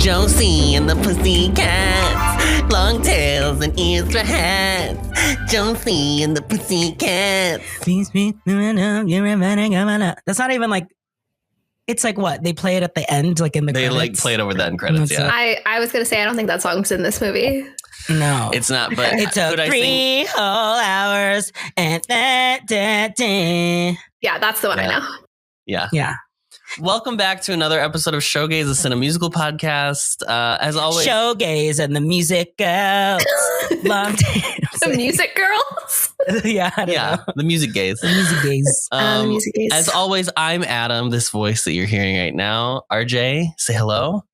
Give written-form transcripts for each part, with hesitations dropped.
Josie and the Pussycats, long tails and ears for hats. Josie and the Pussycats. That's not even like, it's like what? They play it at the end, like in the credits? They like play it over the end credits, yeah. I was going to say, I don't think that song's in this movie. No. It's not, but it took 3 whole hours and Yeah, that's the one I know. Yeah. Yeah. Welcome back to another episode of Showgays, a Cinemusical podcast. As always, Showgays and the music girls. Long The music girls? Yeah, I don't know. the music gays. The music gays. The music gays. As always, I'm Adam, this voice that you're hearing right now. RJ, say hello.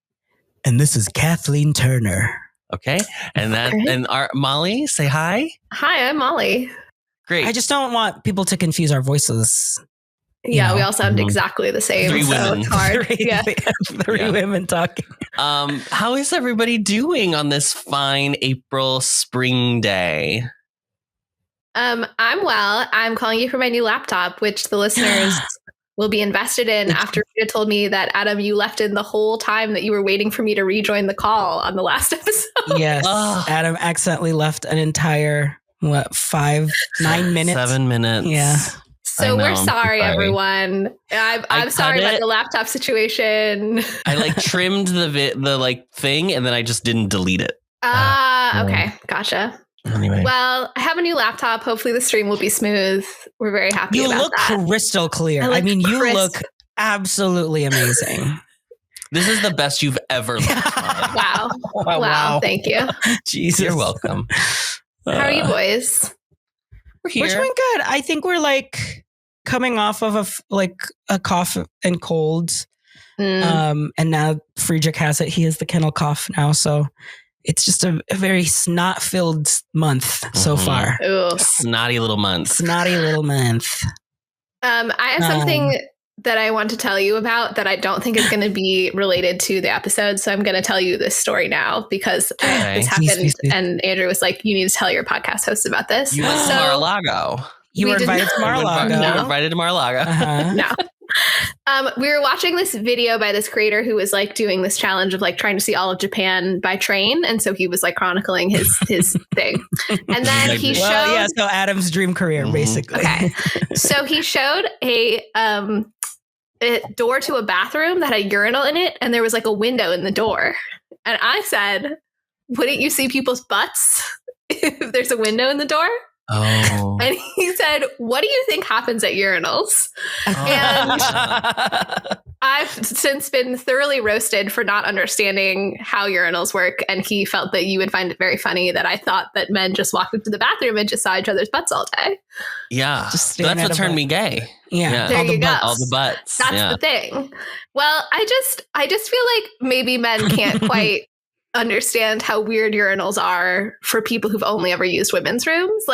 And this is Kathleen Turner. Okay. And Molly, say hi. Hi, I'm Molly. Great. I just don't want people to confuse our voices. Yeah, we all sound exactly the same. 3 women. It's hard. Three women talking. How is everybody doing on this fine April spring day? I'm well. I'm calling you from my new laptop, which the listeners will be invested in after you told me that, Adam, you left in the whole time that you were waiting for me to rejoin the call on the last episode. Yes. Adam accidentally left an entire, 9 minutes? 7 minutes. Yeah. So we're sorry, everyone. I'm sorry about the laptop situation. I trimmed the thing and then I just didn't delete it. Okay. Gotcha. Anyway. Well, I have a new laptop. Hopefully the stream will be smooth. We're very happy about that. You look crystal clear. You look absolutely amazing. This is the best you've ever looked. Wow. Thank you. Jesus. You're welcome. How are you boys? We're here. We're doing good. I think we're coming off of a cough and colds. And now Friedrich has it. He has the kennel cough now. So it's just a very snot-filled month so far. Ooh. Snotty little month. I have something that I want to tell you about that I don't think is going to be related to the episode. So I'm going to tell you this story now because this happened and Andrew was like, you need to tell your podcast host about this. You went to Mar-a-Lago. You were invited to Mar-a-Lago. You were invited to Mar-a-Lago. Uh-huh. No. We were watching this video by this creator who was doing this challenge of trying to see all of Japan by train. And so he was chronicling his thing. And then he showed... so Adam's dream career, basically. Okay. So he showed a door to a bathroom that had a urinal in it. And there was a window in the door. And I said, wouldn't you see people's butts if there's a window in the door? Oh. And he said, what do you think happens at urinals? And I've since been thoroughly roasted for not understanding how urinals work. And he felt that you would find it very funny that I thought that men just walked into the bathroom and just saw each other's butts all day. Yeah. That's what turned me gay. Yeah. There you go. All the butts. That's the thing. Well, I just feel like maybe men can't quite understand how weird urinals are for people who've only ever used women's rooms.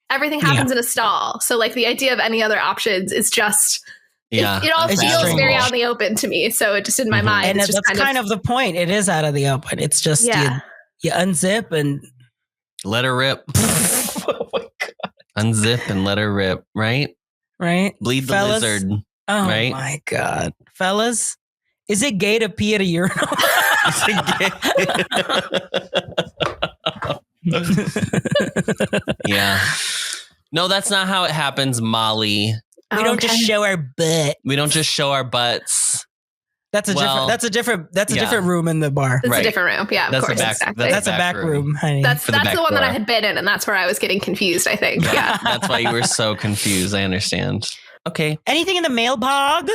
Everything happens in a stall. So the idea of any other options is just, it all feels very out in the open to me. So it just in my mind. And it's just that's kind of the point. It is out of the open. It's just you unzip and let her rip. Oh my God. Unzip and let her rip. Right? Bleed the lizard. Oh right? My God. Fellas, is it gay to pee at a urinal? Yeah. No, that's not how it happens, Molly. We don't just show our butt. We don't just show our butts. That's a different room in the bar. That's a different room. Yeah, of course. That's a back room, honey. That's the one that I had been in, and that's where I was getting confused, I think. Yeah. That's why you were so confused. I understand. Okay. Anything in the mailbag?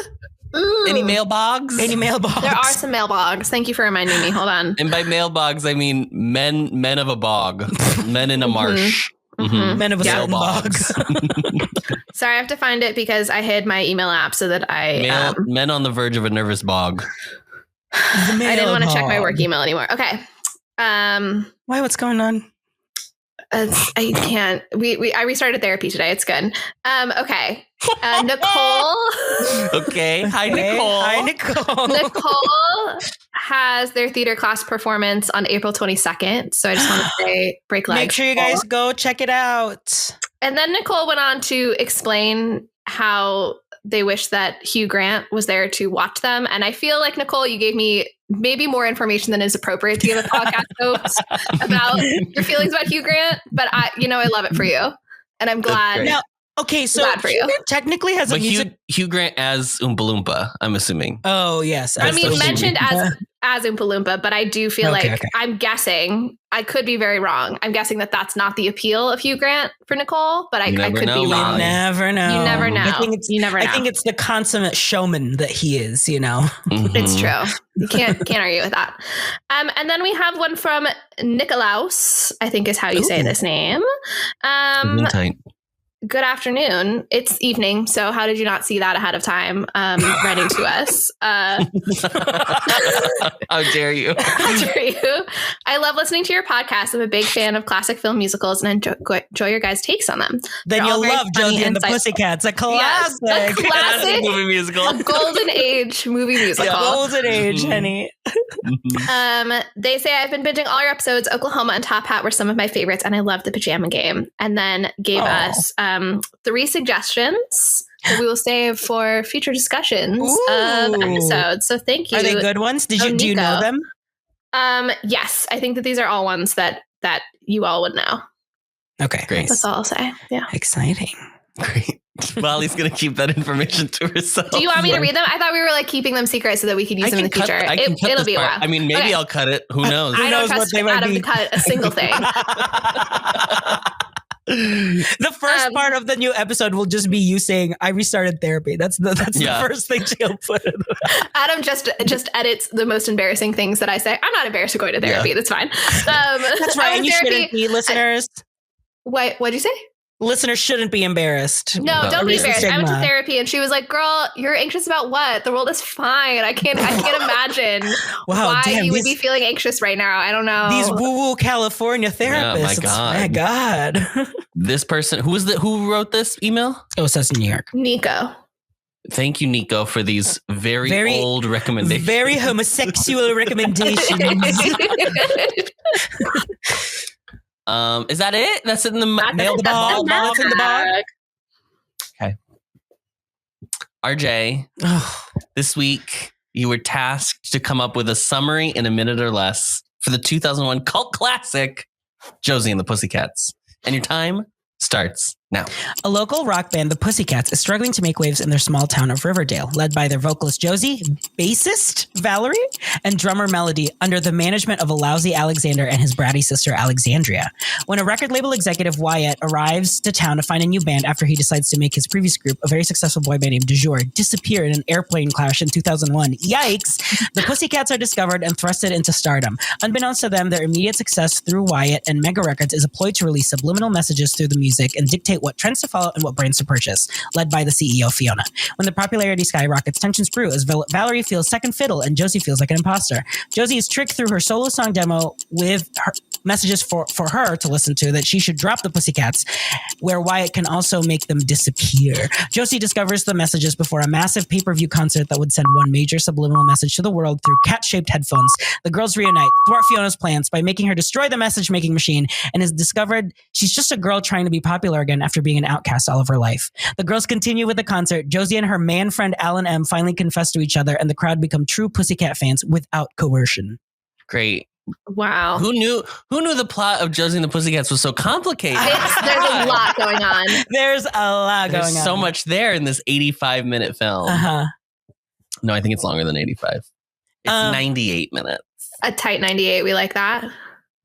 Ooh. Any mailbogs? There are some mailbogs. Thank you for reminding me. Hold on. And by mailbogs, I mean men of a bog, men in a marsh. Mm-hmm. Men of a certain bog. Sorry, I have to find it because I hid my email app so that men on the verge of a nervous bog. I didn't want to check my work email anymore. Okay. Why? What's going on? I can't. I restarted therapy today. It's good. Okay. Nicole. Okay. Hi, Nicole. Nicole has their theater class performance on April 22nd. So I just want to say break legs. Make sure you guys go check it out. And then Nicole went on to explain how they wish that Hugh Grant was there to watch them. And I feel like, Nicole, you gave me maybe more information than is appropriate to give a podcast host about your feelings about Hugh Grant. But I love it for you. And I'm glad. Now, okay, so Hugh Grant technically has a music. Hugh Grant as Oompa Loompa, I'm assuming. Oh, yes. I mean, mentioned as Oompa Loompa, but I do feel I'm guessing, I could be very wrong. I'm guessing that that's not the appeal of Hugh Grant for Nicole, but I could be wrong. You never know. You never know. I think it's the consummate showman that he is, Mm-hmm. It's true. You can't argue with that. And then we have one from Nikolaus, I think is how you say this name. Good afternoon. It's evening. So how did you not see that ahead of time? Writing to us. How dare you? How dare you? I love listening to your podcast. I'm a big fan of classic film musicals and enjoy your guys' takes on them. Then you'll love Josie and the Pussycats, a classic. Yes, a classic movie musical. A golden age movie musical. Yeah, golden age, honey. They say, I've been binging all your episodes. Oklahoma and Top Hat were some of my favorites, and I love the Pajama Game. And then gave us 3 suggestions that we will save for future discussions of episodes. So thank you. Are they good ones? Do you know them? Yes, I think that these are all ones that you all would know. Okay, great. That's all I'll say. Yeah, exciting. Great. Molly's gonna keep that information to herself. Do you want me to read them? I thought we were keeping them secret so that we could use them in the future. It'll be a while. I mean, maybe I'll cut it. Who knows? I don't trust Adam to cut a single thing. The first part of the new episode will just be you saying, I restarted therapy. That's the first thing she'll put in. Adam just edits the most embarrassing things that I say. I'm not embarrassed of going to therapy. Yeah. That's fine. That's right. And you shouldn't be, listeners. What'd you say? Listeners shouldn't be embarrassed. No, don't be embarrassed. I went to therapy and she was like, girl, you're anxious about what? The world is fine. I can't imagine why you would be feeling anxious right now. I don't know. These woo-woo California therapists. Oh my God. This person, who wrote this email? Oh, it says New York. Nico. Thank you, Nico, for these very old recommendations. Very homosexual recommendations. Is that it? That's in the mail the ball. That's in the bag. Okay. RJ, this week you were tasked to come up with a summary in a minute or less for the 2001 cult classic, Josie and the Pussycats. And your time starts now. A local rock band, the Pussycats, is struggling to make waves in their small town of Riverdale, led by their vocalist Josie, bassist Valerie, and drummer Melody, under the management of a lousy Alexander and his bratty sister Alexandria. When a record label executive, Wyatt, arrives to town to find a new band after he decides to make his previous group, a very successful boy band named Du Jour, disappear in an airplane crash in 2001. Yikes! The Pussycats are discovered and thrusted into stardom. Unbeknownst to them, their immediate success through Wyatt and Mega Records is a ploy to release subliminal messages through the music and dictate what trends to follow and what brands to purchase, led by the CEO Fiona. When the popularity skyrockets, tensions brew as Valerie feels second fiddle and Josie feels like an imposter. Josie is tricked through her solo song demo with her messages for her to listen to that she should drop the Pussycats, where Wyatt can also make them disappear. Josie discovers the messages before a massive pay-per-view concert that would send one major subliminal message to the world through cat-shaped headphones. The girls reunite, thwart Fiona's plans by making her destroy the message-making machine, and is discovered she's just a girl trying to be popular again after being an outcast all of her life. The girls continue with the concert. Josie and her man friend Alan M finally confess to each other, and the crowd become true Pussycat fans without coercion. Great. Wow. Who knew the plot of Josie and the Pussycats was so complicated? There's a lot going on. There's so much there in this 85-minute film. No, I think it's longer than 85. It's 98 minutes. A tight 98. We like that.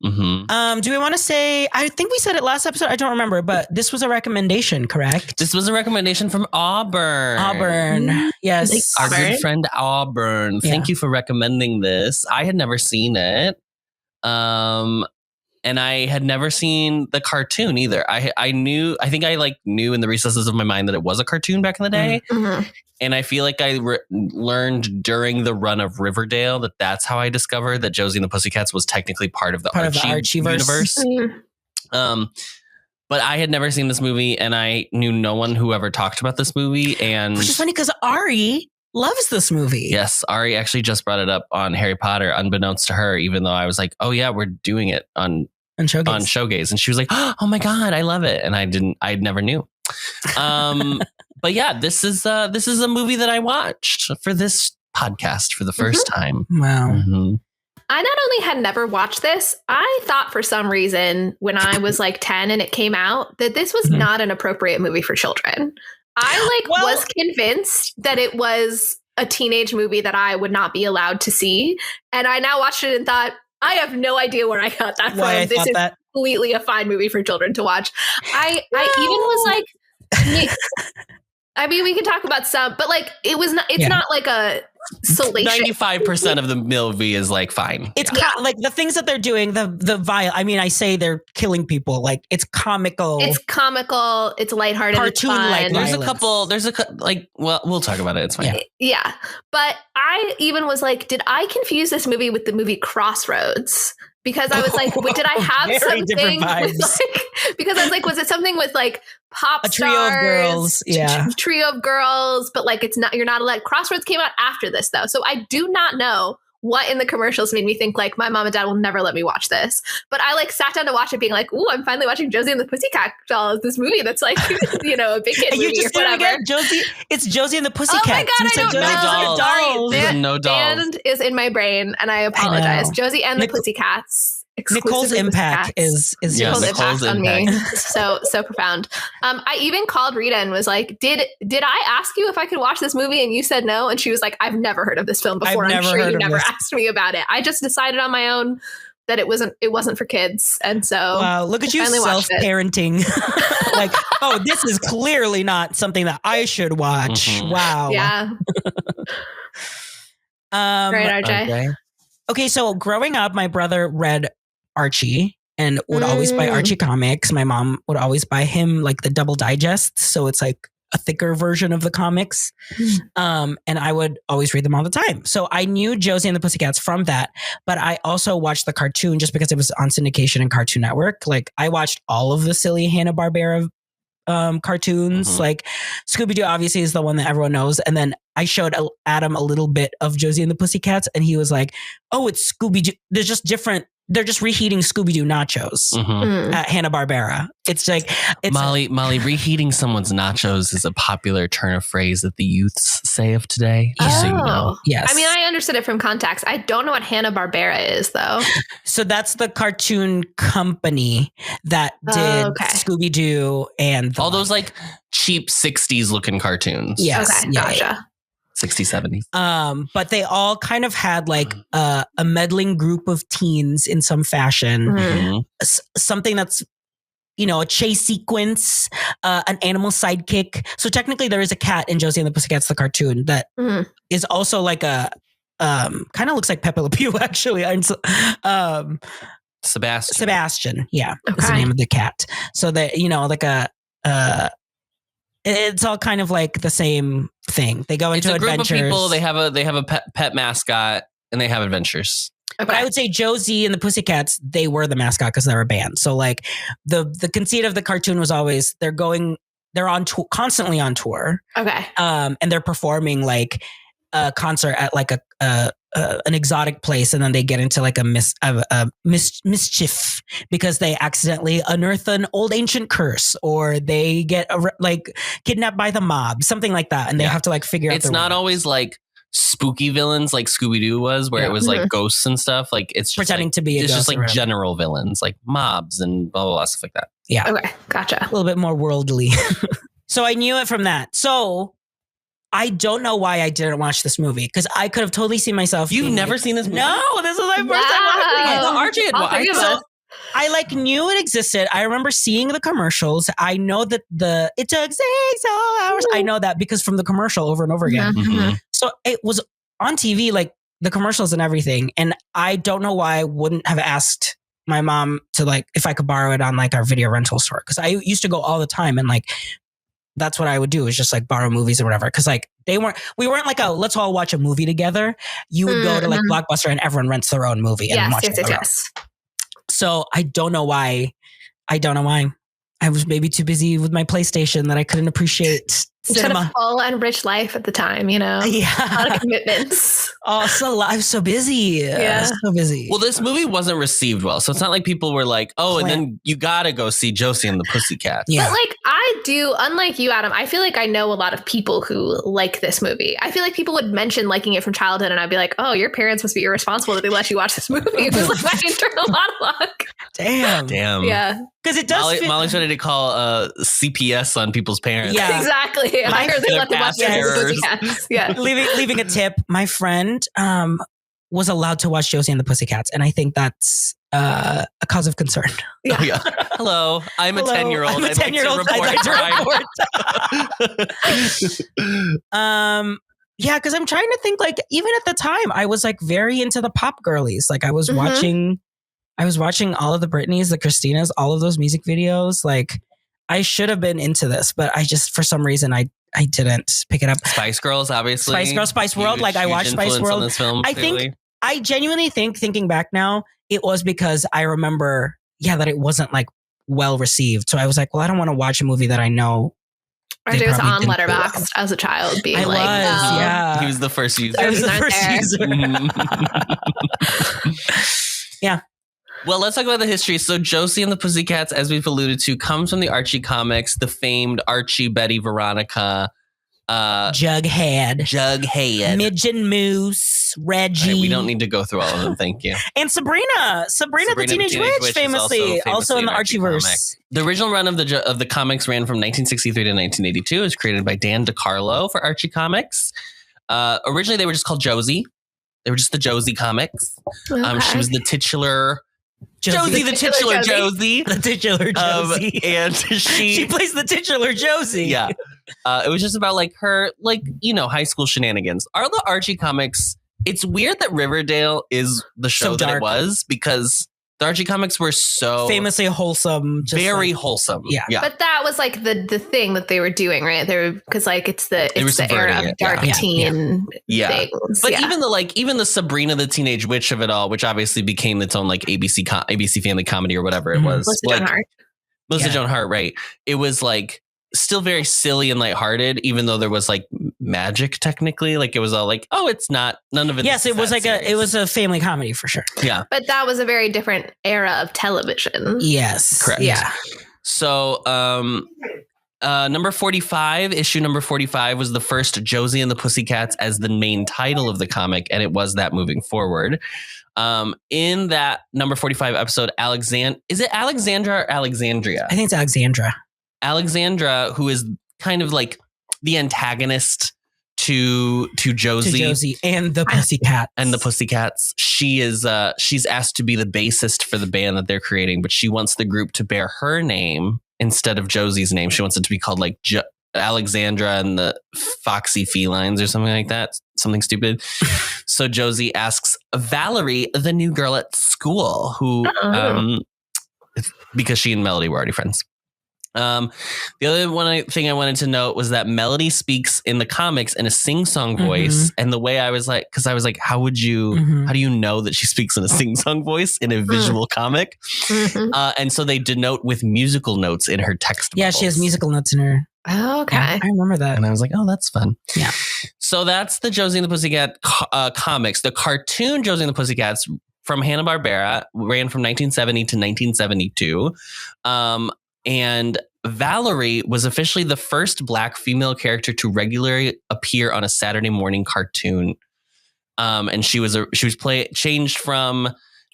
Mm-hmm. Do we want to say, I think we said it last episode, I don't remember, but this was a recommendation, correct? This was a recommendation from Auburn. Yes. Our good friend Auburn. Yeah. Thank you for recommending this. I had never seen it. And I had never seen the cartoon either. I knew in the recesses of my mind that it was a cartoon back in the day. Mm-hmm. And I feel like I learned during the run of Riverdale that's how I discovered that Josie and the Pussycats was technically part of the Archieverse universe. Mm-hmm. But I had never seen this movie, and I knew no one who ever talked about this movie. And which is funny because Ari loves this movie. Yes, Ari actually just brought it up on Harry Potter, unbeknownst to her, even though I was like, oh yeah, we're doing it on Showgays. And she was like, oh my God, I love it. And I never knew. But yeah, this is a movie that I watched for this podcast for the first time. Wow. Mm-hmm. I not only had never watched this, I thought for some reason when I was like 10 and it came out that this was not an appropriate movie for children. I was convinced that it was a teenage movie that I would not be allowed to see. And I now watched it and thought, I have no idea where I got that from. This is completely a fine movie for children to watch. I even was like, I mean, we can talk about some, but like it's not like a salacious. 95% of the movie is like fine. It's like the things that they're doing, the vile. I mean, I say they're killing people. Like it's comical. It's comical. It's lighthearted. Cartoon like. There's a couple. Well, we'll talk about it. It's fine. Yeah. But I even was like, did I confuse this movie with the movie Crossroads? Because I was like, did I have something with because I was like, was it something with like pop stars, trio of girls, trio of girls, but like you're not allowed. Crossroads came out after this though, so I do not know what in the commercials made me think like my mom and dad will never let me watch this. But I like sat down to watch it, being like, "Ooh, I'm finally watching Josie and the Pussycat Dolls. This movie that's like a big kid movie or whatever." Josie, it's Josie and the Pussycats. Oh my god, I don't know. No dolls. Band is in my brain, and I apologize. Josie and the Pussycats. Nicole's impact is Nicole's impact on me so profound. I even called Rita and was like, did I ask you if I could watch this movie and you said no? And she was like, I've never heard of this film before. I'm sure you never asked me about it. I just decided on my own that it wasn't for kids. And so wow, look at you self-parenting. Like, oh, this is clearly not something that I should watch. Mm-hmm. Wow. Yeah. Right, RJ. Okay, so growing up, my brother read Archie and would always buy Archie comics. My mom would always buy him like the double digest. So it's like a thicker version of the comics. And I would always read them all the time. So I knew Josie and the Pussycats from that. But I also watched the cartoon just because it was on syndication and Cartoon Network. Like I watched all of the silly Hanna-Barbera cartoons. Like Scooby-Doo obviously is the one that everyone knows. And then I showed Adam a little bit of Josie and the Pussycats and he was like, oh, it's Scooby-Doo. They're just reheating Scooby-Doo nachos at Hanna-Barbera. It's like Molly, reheating someone's nachos is a popular turn of phrase that the youths say of today. Just so you know. Yes. I mean, I understood it from context. I don't know what Hanna-Barbera is though. So that's the cartoon company that did Scooby-Doo and all those like cheap 60s looking cartoons. Yes. Okay, gotcha. 60s, 70s. But they all kind of had like a meddling group of teens in some fashion. Something that's, a chase sequence, an animal sidekick. So technically there is a cat in Josie and the Pussycats, the cartoon, that is also like a, kind of looks like Pepe Le Pew actually. Sebastian. Yeah. Is the name of the cat. So that, like it's all kind of like the same thing. They go into adventures. It's a group of people. They have a pet mascot and they have adventures. Okay. But I would say Josie and the Pussycats, they were the mascot because they're a band. So like the conceit of the cartoon was always they're on tour, constantly on tour. Okay. And they're performing like a concert at like an exotic place, and then they get into like a mischief because they accidentally unearth an old ancient curse, or they get kidnapped by the mob, something like that, and they have to like figure out. It's not always like spooky villains like Scooby-Doo was, where it was like ghosts and stuff. Like it's just pretending to be. It's just like general villains, like mobs and blah blah blah stuff like that. Yeah. Okay. Gotcha. A little bit more worldly. So I knew it from that. So I don't know why I didn't watch this movie, because I could have totally seen myself. You've never seen this movie? No, this is my first time watching it. Archie had watched. I like knew it existed. I remember seeing the commercials. I know that it took 6 hours. I know that because from the commercial over and over again. So it was on TV, like the commercials and everything. And I don't know why I wouldn't have asked my mom to like if I could borrow it on like our video rental store, because I used to go all the time and like. That's what I would do, is just like borrow movies or whatever. Cause like we weren't like let's all watch a movie together. You would go to like Blockbuster and everyone rents their own movie and watch it. Yes. So I don't know why. I was maybe too busy with my PlayStation that I couldn't appreciate cinema. You had a full and rich life at the time, Yeah. A lot of commitments. I was so busy. Yeah. So busy. Well, this movie wasn't received well. So it's not like people were like, and then you got to go see Josie and the Pussycats. Yeah. But like, I do, unlike you, Adam, I feel like I know a lot of people who like this movie. I feel like people would mention liking it from childhood, and I'd be like, oh, your parents must be irresponsible that they let you watch this movie. It was like my internal monologue. Damn. Yeah. Because it does Molly's ready to call CPS on people's parents. Yeah. Exactly. And I heard they let them watch Pussycats. Yeah. leaving a tip. My friend was allowed to watch Josie and the Pussycats, and I think that's a cause of concern. Yeah. Oh, yeah. Hello, I'm a 10-year-old. I'm a 10-year-old. I'd like to report. Yeah, because I'm trying to think, like, even at the time, I was like very into the pop girlies. Like I was watching all of the Britneys, the Christinas, all of those music videos. Like I should have been into this, but I just, for some reason, I didn't pick it up. Spice Girls, obviously. Spice World. Like I watched Spice World. This film, I genuinely think, thinking back now, it was because I remember, that it wasn't like well received. So I was like, well, I don't want to watch a movie that I know. RJ was on Letterboxd as a child, being yeah. He was the first user. I was the first user. Yeah. Well, let's talk about the history. So Josie and the Pussycats, as we've alluded to, comes from the Archie comics, the famed Archie, Betty, Veronica, Jughead, Midge and Moose, Reggie. Right, we don't need to go through all of them. Thank you. And Sabrina the Teenage Witch, famously also in the Archieverse. The original run of the comics ran from 1963 to 1982. It was created by Dan DeCarlo for Archie Comics. Originally, they were just called Josie. They were just the Josie comics. Okay. She was the titular Josie, the titular Josie. The titular Josie. And she plays the titular Josie. Yeah. It was just about like her, like, high school shenanigans. Are the Archie comics, it's weird that Riverdale is the show that it was, because the Archie comics were so famously wholesome. Very wholesome. Yeah. But that was like the thing that they were doing, right? They were, because like it's the era of dark teen things. But even the Sabrina the Teenage Witch of it all, which obviously became its own like ABC Family Comedy or whatever it was. Melissa Joan Hart, right? It was like still very silly and lighthearted, even though there was like magic technically. Like it was all like, oh, it's not, none of it. Yes, it was like it was a family comedy for sure. Yeah. But that was a very different era of television. Yes. Correct. Yeah. So number 45, issue number 45 was the first Josie and the Pussycats as the main title of the comic, and it was that moving forward. In that number 45 episode, is it Alexandra or Alexandria? I think it's Alexandra. Alexandra, who is kind of like the antagonist to Josie and the Pussycats. She is she's asked to be the bassist for the band that they're creating, but she wants the group to bear her name instead of Josie's name. She wants it to be called like Alexandra and the Foxy Felines or something like that. Something stupid. So Josie asks Valerie, the new girl at school, who because she and Melody were already friends. The other thing I wanted to note was that Melody speaks in the comics in a sing-song voice. And the way I was like, because I was like, how do you know that she speaks in a sing-song voice in a visual comic? And so they denote with musical notes in her text. Yeah, she has musical notes in her. Oh, okay. Yeah, I remember that. And I was like, oh, that's fun. Yeah. So that's the Josie and the Pussycat comics. The cartoon Josie and the Pussycats from Hanna-Barbera ran from 1970 to 1972. And Valerie was officially the first Black female character to regularly appear on a Saturday morning cartoon. And she was changed from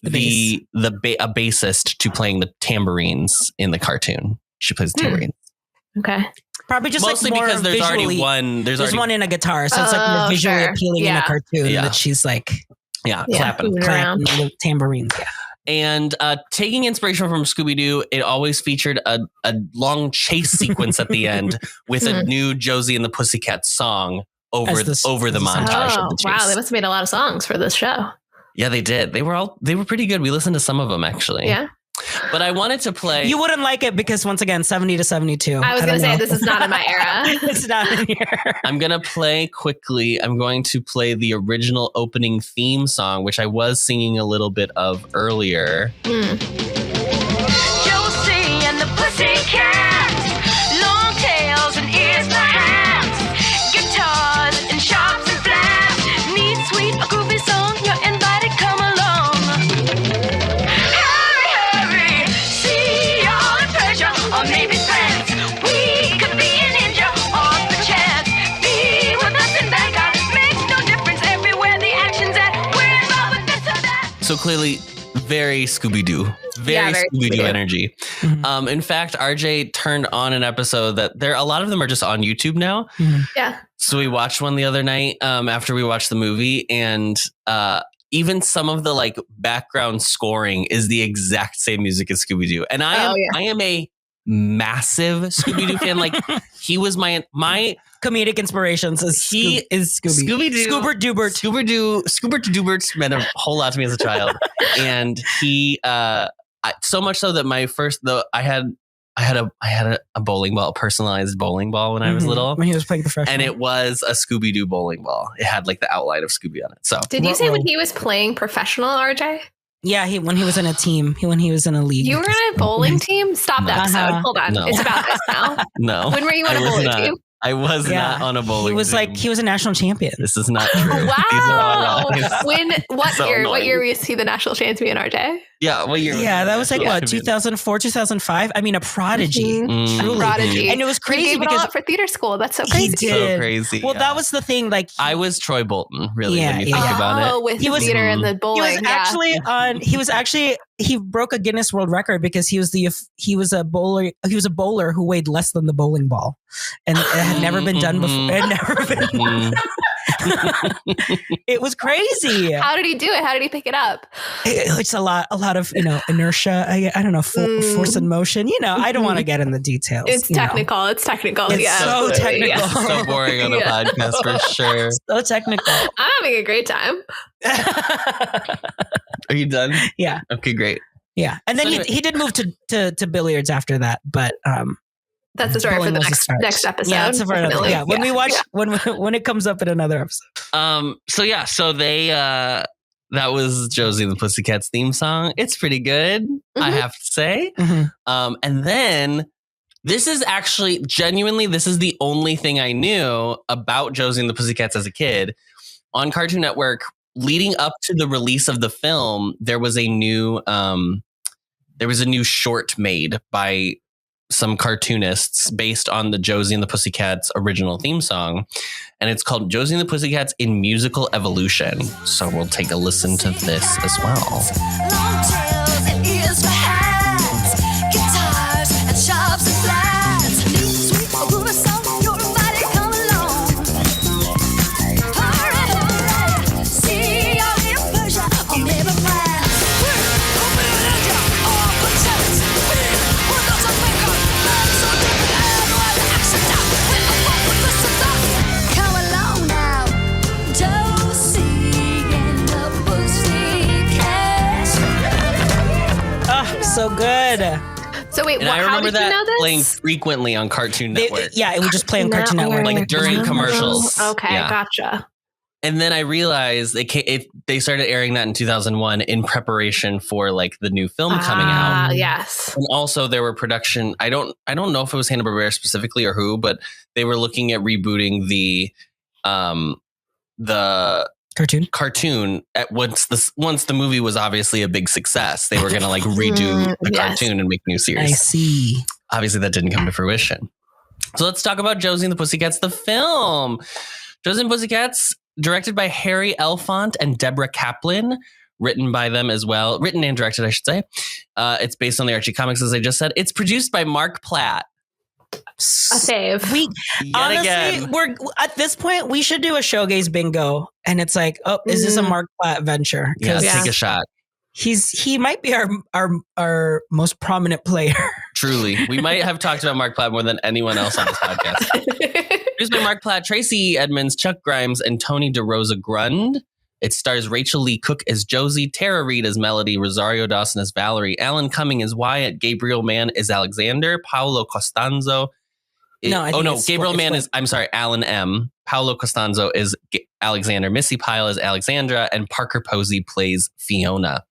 a bassist to playing the tambourines in the cartoon. She plays the tambourines. Okay. Probably just mostly like more because there's visually, already one. There's one in a guitar, so it's like more visually appealing in a cartoon that she's like, clapping little tambourines. Yeah. And taking inspiration from Scooby-Doo, it always featured a long chase sequence at the end with a new Josie and the Pussycat song over the montage of the chase. Wow, they must have made a lot of songs for this show. Yeah, they did. They were pretty good. We listened to some of them actually. Yeah. But I wanted to play. You wouldn't like it because once again, 70 to 72. I was going to say this is not in my era. It's not in here. I'm going to play quickly. I'm going to play the original opening theme song, which I was singing a little bit of earlier. Josie and the Pussycats, long tails and ears for hats, guitars and sharps and flats, neat, sweet, a groovy song. You're invited, come along. Hurry, see all the pressure, or maybe pants. We could So clearly, very Scooby-Doo. Very very Scooby-Doo Scooby-Doo. energy. Mhm. In fact, RJ turned on an episode that a lot of them are just on YouTube now. Yeah. So we watched one the other night after we watched the movie, and even some of the like background scoring is the exact same music as Scooby-Doo. And I am a massive Scooby-Doo fan. Like he was my comedic inspirations is Scooby. Scooby-Doo. Scoober-Dooberts meant a whole lot to me as a child. And he so much so that I had a bowling ball, a personalized bowling ball when I was little. When he was playing professional. And it was a Scooby-Doo bowling ball. It had like the outline of Scooby on it. So Did you say when he was playing professional, RJ? Yeah, when he was in a team, when he was in a league. You were in a bowling team? Stop the episode. Hold on. No. It's about this now. No. When were you on a bowling team? I was not on a bowling He was team. like, he was a national champion. This is not true. These are all Wow. lies. What So year? What annoying. year was he the national champion, RJ? Yeah, what year? Yeah, that was like Yeah. what, 2004, 2005? I mean, a prodigy. Mhm. Truly. Prodigy. And it was He crazy gave it all because up for theater school. That's so he crazy. did. So crazy. Well, yeah. that was the thing. Like, I was Troy Bolton, really, Yeah, when you yeah. think about it. With He the was- theater and the he bowling. was actually he broke a Guinness World Record because he was a bowler who weighed less than the bowling ball, and it had never been done before. It had never been. Mhm. It was crazy. How did he do it? How did he pick it up? It's a lot of inertia. I don't know, force and motion. I don't want to get in the details. It's technical. It's technical. It's yeah, so absolutely. technical. Yeah. So boring on a Yeah. podcast for sure. So technical. I'm having a great time. Are you done? Yeah. Okay, great. Yeah, and then So anyway- he did move to billiards after that, but That's the story for bowling the was a next start. episode. Yeah, it's for another. definitely. Yeah, when we watch when it comes up in another episode. So they that was Josie and the Pussycats theme song. It's pretty good, I Mhm. have to say. Mhm. And then this is actually genuinely, this is the only thing I knew about Josie and the Pussycats as a kid. On Cartoon Network, leading up to the release of the film, there was a new short made by some cartoonists based on the Josie and the Pussycats original theme song. And it's called Josie and the Pussycats in Musical Evolution. So we'll take a listen to this as well. Long tails and ears for hats, guitars and sharps and flats. Neat, sweet, groovy song, your body come along. Hurry, see all the pleasure on every plan. Open it up, yeah, all good chance. Put those on finger, hands on the head, while the action down. With a pop with the stuff. Come along now, Josie and the Pussycats. So good. So wait, And I how remember did you know that this? playing frequently on Cartoon Network. It would just play on Cartoon Network. Like during commercials. Okay, Yeah. gotcha. And then I realized they started airing that in 2001 in preparation for like the new film coming out. Yes. And also there were production. I don't know if it was Hanna-Barbera specifically or who, but they were looking at rebooting the cartoon at once the movie was obviously a big success. They were going to like redo the Yes. cartoon and make new I series. see. Obviously that didn't come to fruition. So let's talk about Josie and the Pussycats, the film. Josie and the Pussycats, directed by Harry Elfont and Deborah Kaplan, written by them as well. Written and directed, I should say. It's based on the Archie comics, as I just said. It's produced by Mark Platt. A fave. We Yet honestly, again. we're at this point. We should do a Showgays bingo, and it's like, oh, is this a Mark Platt venture? Yeah, 'Cause take a shot. he might be our most prominent player. Truly. We might have talked about Mark Platt more than anyone else on this podcast. Produced by Mark Platt, Tracy Edmonds, Chuck Grimes, and Tony DeRosa Grund. It stars Rachel Lee Cook as Josie, Tara Reid as Melody, Rosario Dawson as Valerie, Alan Cumming as Wyatt, Gabriel Mann as Alexander, Paolo Costanzo. Gabriel Mann is, I'm sorry, Alan M. Paolo Costanzo is Alexander, Missy Pyle is Alexandra, and Parker Posey plays Fiona.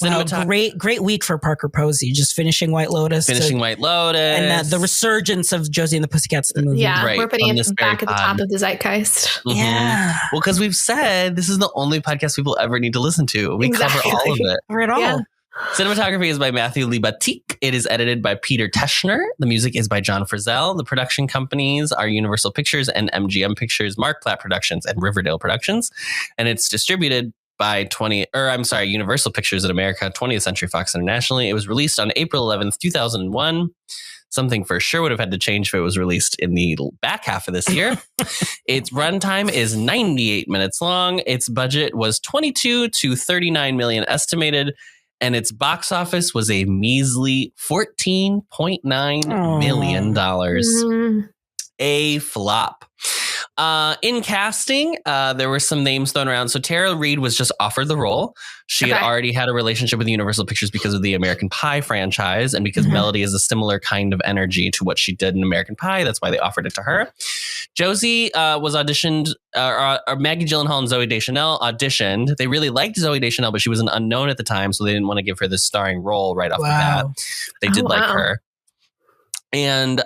Wow, great week for Parker Posey, just finishing White Lotus. White Lotus. And the resurgence of Josie and the Pussycats, the movie. Yeah, Right, we're putting on it this back at very the top pod. of the zeitgeist. Mhm. Yeah. Well, because we've said this is the only podcast people ever need to listen to. We cover Exactly. all of it. For it all. Yeah. Cinematography is by Matthew Libatique. It is edited by Peter Teschner. The music is by John Frizzell. The production companies are Universal Pictures and MGM Pictures, Mark Platt Productions, and Riverdale Productions. And it's distributed by Universal Pictures in America, 20th Century Fox internationally. It was released on April 11th, 2001. Something for sure would have had to change if it was released in the back half of this year. Its runtime is 98 minutes long. Its budget was 22 to 39 million estimated, and its box office was a measly $14.9 million. A flop. In casting, there were some names thrown around. So Tara Reid was just offered the role. She had already had a relationship with Universal Pictures because of the American Pie franchise, and because Melody is a similar kind of energy to what she did in American Pie. That's why they offered it to her. Josie was auditioned, or Maggie Gyllenhaal and Zooey Deschanel auditioned. They really liked Zooey Deschanel, but she was an unknown at the time, so they didn't want to give her this starring role right off the bat. They did like her. And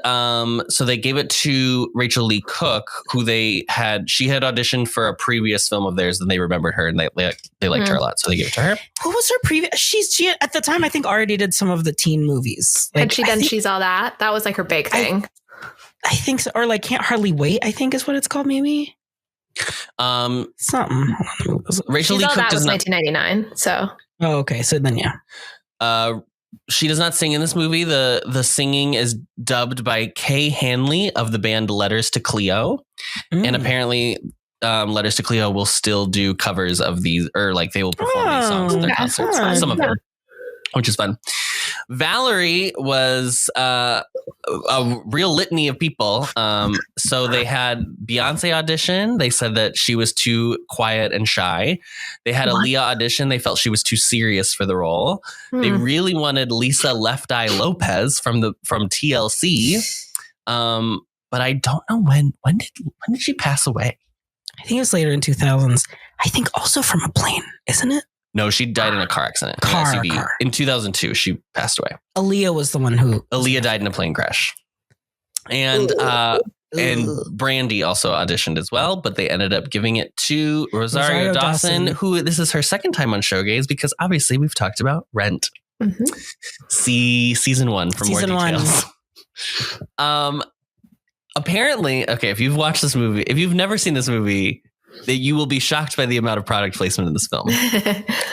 so they gave it to Rachel Lee Cook, who she had auditioned for a previous film of theirs, and they remembered her, and they liked her a lot, so they gave it to her. Who was her previous? She at the time, I think, already did some of the teen movies. Had she done She's All That? That was like her big thing. I think so, or like Can't Hardly Wait, I think is what it's called, maybe. Something. Rachel Lee Cook that was 1999. So. Oh, okay. So then, yeah. She does not sing in this movie. The singing is dubbed by Kay Hanley of the band Letters to Cleo. And apparently Letters to Cleo will still do covers of these, or like they will perform these songs in their concerts. Some of them, which is fun. Valerie was a real litany of people. So they had Beyonce audition. They said that she was too quiet and shy. They had Aaliyah audition. They felt she was too serious for the role. They really wanted Lisa Left Eye Lopez from TLC. But I don't know when did she pass away? I think it was later in 2000s. I think also from a plane, isn't it? No, she died in a car accident. Car. In 2002, she passed away. Aaliyah was the one who... Aaliyah died in a plane crash. And Brandy also auditioned as well, but they ended up giving it to Rosario Dawson, who this is her second time on Showgays, because obviously we've talked about Rent. See season 1 for more details. Apparently, okay, if you've watched this movie, if you've never seen this movie, that you will be shocked by the amount of product placement in this film.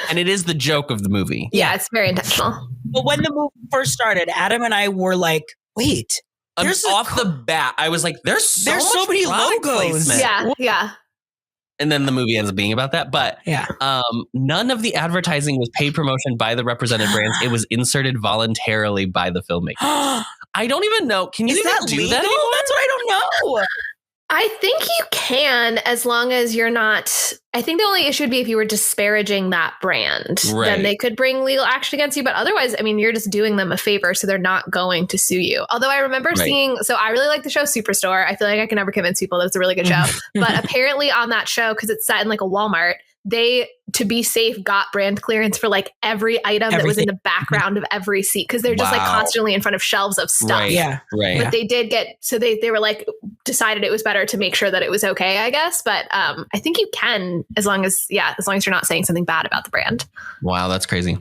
And it is the joke of the movie. Yeah, it's very intentional. But when the movie first started, Adam and I were like, wait. Off the bat, I was like, there's so many logos. Yeah. And then the movie ends up being about that. But none of the advertising was paid promotion by the represented brands. It was inserted voluntarily by the filmmakers. I don't even know. Can you even do that anymore? That's what I don't know. I think you can, as long as you're not. I think the only issue would be if you were disparaging that brand. Right. Then they could bring legal action against you. But otherwise, I mean, you're just doing them a favor, so they're not going to sue you. Although I remember seeing, so I really like the show Superstore. I feel like I can never convince people that it's a really good show. But apparently on that show, because it's set in like a Walmart, they, to be safe, got brand clearance for like every item that was in the background of every seat, because they're just like constantly in front of shelves of stuff. Right. Yeah. Right. But they did get, so they were like, decided it was better to make sure that it was okay, I guess. But I think you can, as long as you're not saying something bad about the brand. Wow, that's crazy.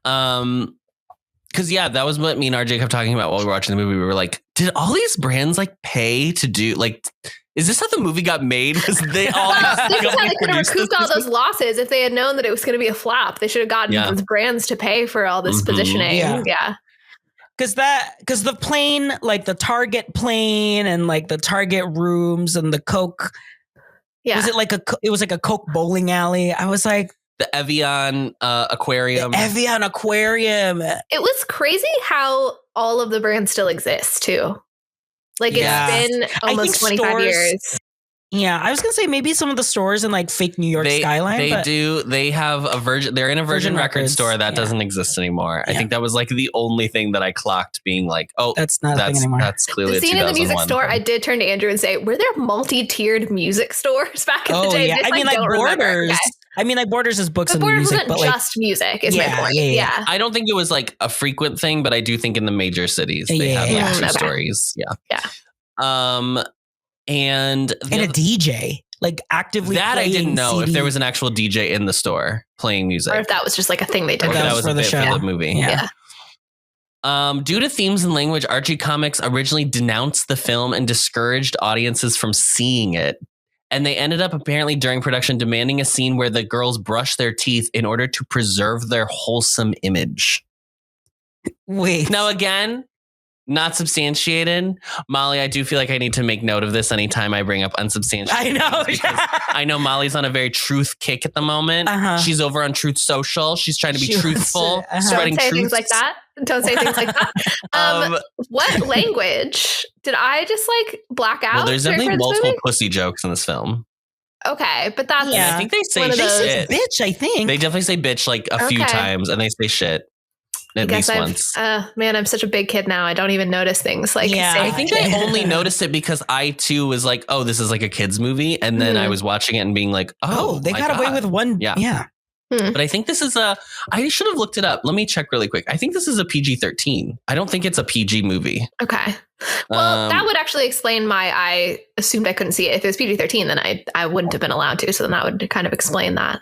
Because that was what me and RJ kept talking about while we were watching the movie. We were like, did all these brands like pay to do like? Is this how the movie got made? Because they all this is how they could have recouped all those losses. If they had known that it was going to be a flop, they should have gotten those brands to pay for all this positioning. Yeah. Because the plane, like the Target plane and like the Target rooms and the Coke. Yeah. It was like a Coke bowling alley. I was like, the Evian aquarium. It was crazy how all of the brands still exist too. Like it's been almost 25 years. Yeah, I was gonna say maybe some of the stores in like fake New York skyline. They have a Virgin. They're in a Virgin Records store that doesn't exist anymore. I think that was like the only thing that I clocked, being like, oh, that's not a thing anymore. That's clearly the scene in the music store. I did turn to Andrew and say, were there multi-tiered music stores back in the day? Yeah. I mean, like Borders. Okay. I mean, like Borders is books and music, but like just music is my point. Yeah. I don't think it was like a frequent thing, but I do think in the major cities they have like two stories. Yeah. And a DJ like actively that I didn't know if there was an actual DJ in the store playing music, or if that was just like a thing they did. Or that was for the show, for the movie. Yeah. Due to themes and language, Archie Comics originally denounced the film and discouraged audiences from seeing it, And they ended up apparently during production demanding a scene where the girls brush their teeth in order to preserve their wholesome image. Wait. Now, again, not substantiated. Molly, I do feel like I need to make note of this anytime I bring up unsubstantiated. I know. things, because I know Molly's on a very truth kick at the moment. Uh-huh. She's over on Truth Social. She's trying to be She wants truthful, to- uh-huh. spreading Don't say truth. things like that. Don't say things like that. What language? Did I just like black out? Well, there's during definitely this multiple movie? pussy jokes in this film. Okay, but that's Yeah. I think they say One of those. shit. Bitch, I think. They definitely say bitch like a few Okay. times, and they say shit at least once. Man, I'm such a big kid now. I don't even notice things like Yeah. say I think I only noticed it because I too was like, oh, this is like a kid's movie. And then I was watching it and being like, Oh, they my got away God. with one. Yeah. Yeah. But I think this is I should have looked it up. Let me check really quick. I think this is a PG-13. I don't think it's a PG movie. Okay. Well, that would actually explain I assumed I couldn't see it. If it was PG-13, then I wouldn't have been allowed to. So then that would kind of explain that.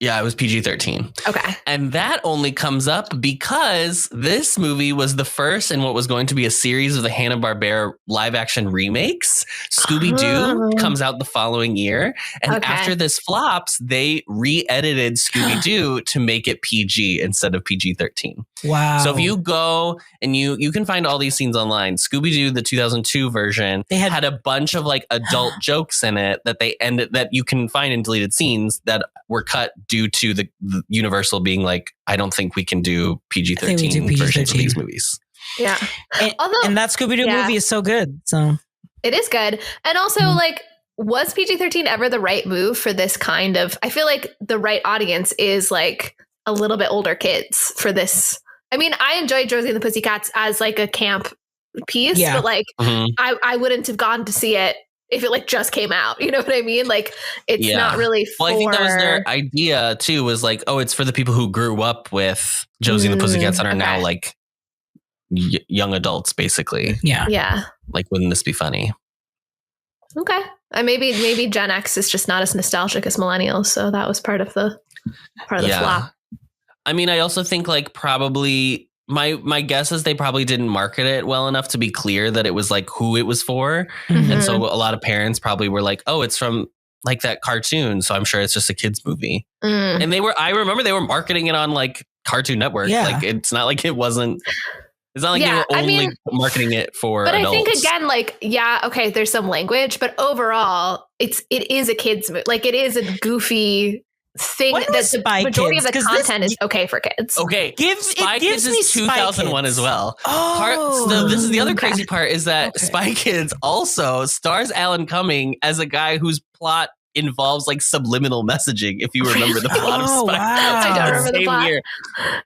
Yeah, it was PG-13. Okay. And that only comes up because this movie was the first in what was going to be a series of the Hanna-Barbera live-action remakes. Scooby-Doo comes out the following year. And Okay. after this flops, they re-edited Scooby-Doo to make it PG instead of PG-13. Wow. So if you go and you can find all these scenes online, Scooby-Doo, the 2002 version, They had- had a bunch of like adult jokes in it that they ended that you can find in deleted scenes that were cut due to the Universal being like, I don't think we can do PG-13 versions of these movies. Yeah. Although and that Scooby-Doo yeah. movie is so good. So it is good. And also like, was PG-13 ever the right move for this kind of, I feel like the right audience is like a little bit older kids for this. I mean, I enjoyed Josie and the Pussycats as like a camp piece, Yeah. but like Mhm. I wouldn't have gone to see it if it like just came out. You know what I mean? Like it's Yeah. not really for... Well, I think that was their idea too, was like, oh, it's for the people who grew up with Josie and the Pussycats and are now okay. like young adults, basically. yeah. Yeah. Like, wouldn't this be funny? Okay. Maybe Gen X is just not as nostalgic as millennials, so that was part of the flop. I mean, I also think like probably my guess is they probably didn't market it well enough to be clear that it was like who it was for. Mhm. And so a lot of parents probably were like, oh, it's from like that cartoon. So I'm sure it's just a kid's movie. Mm. And I remember they were marketing it on like Cartoon Network. Yeah. Like it's not like it wasn't. It's not like Yeah, they were I only mean, marketing it for But adults. I think again, like, yeah, okay, there's some language, but overall, it is a kid's movie. Like it is a goofy thing When that was the Spy majority Kids? of the 'Cause this- content is okay for kids. Okay, Spy It gives Kids me is Spy 2001 Kids. as well. Oh, So this is the other okay. crazy part is that Okay. Spy Kids also stars Alan Cumming as a guy whose plot involves like subliminal messaging. If you remember the plot of Oh, Spy wow. Kids, I don't remember the Same plot. year.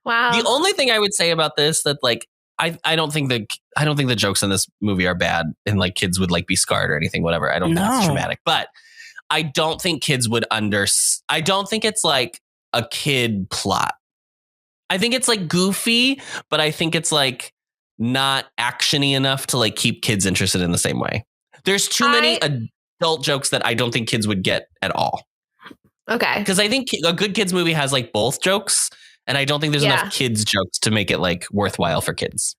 Wow. The only thing I would say about this that like I don't think the jokes in this movie are bad and like kids would like be scarred or anything, whatever. I don't think it's No. traumatic, but I don't think kids would I don't think it's like a kid plot. I think it's like goofy, but I think it's like not actiony enough to like keep kids interested in the same way. There's too many adult jokes that I don't think kids would get at all. Okay. Because I think a good kids movie has like both jokes. And I don't think there's enough kids jokes to make it like worthwhile for kids.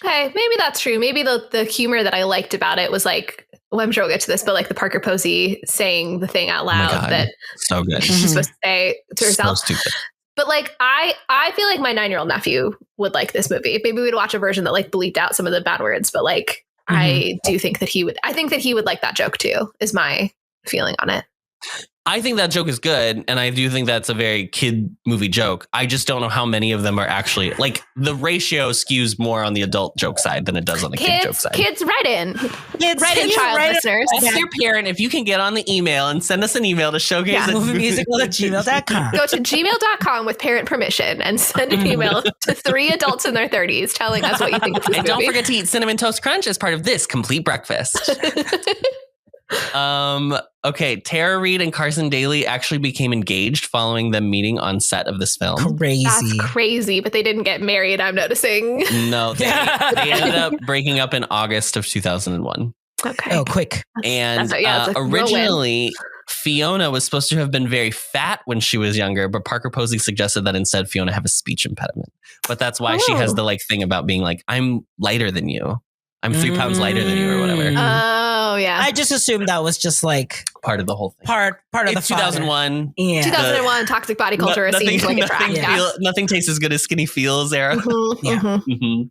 Okay, maybe that's true. Maybe the humor that I liked about it was like, well, I'm sure we'll get to this, but like the Parker Posey saying the thing out Oh my loud God. that So good. she's supposed to say to So herself. stupid. But like I feel like my 9-year-old nephew would like this movie. Maybe we'd watch a version that like bleeped out some of the bad words, but like I do think that he would like that joke too, is my feeling on it. I think that joke is good, and I do think that's a very kid movie joke. I just don't know how many of them are actually like the ratio skews more on the adult joke side than it does on the kid joke side. Kids, write in. Kids, Write in, child listeners. As your parent, if you can get on the email and send us an email to showgays Yeah. moviemusical@gmail.com. Go to gmail.com with parent permission and send an email to 3 adults in their 30s telling us what you think of this and movie. don't forget to eat Cinnamon Toast Crunch as part of this complete breakfast. Okay, Tara Reid and Carson Daly actually became engaged following them meeting on set of this film. Crazy. That's crazy, but they didn't get married, I'm noticing. No, they ended up breaking up in August of 2001. Okay. Oh, quick. And it's a real win. originally, Fiona was supposed to have been very fat when she was younger, but Parker Posey suggested that instead Fiona have a speech impediment. But that's why she has the like thing about being like, I'm lighter than you. I'm 3 pounds lighter than you or whatever. Oh, yeah. I just assumed that was just like Part of the whole thing. part of the It's 2001. Yeah. 2001 toxic body culture seems like a track. Yeah. Nothing tastes as good as Skinny Feels era. Yeah. Mhm.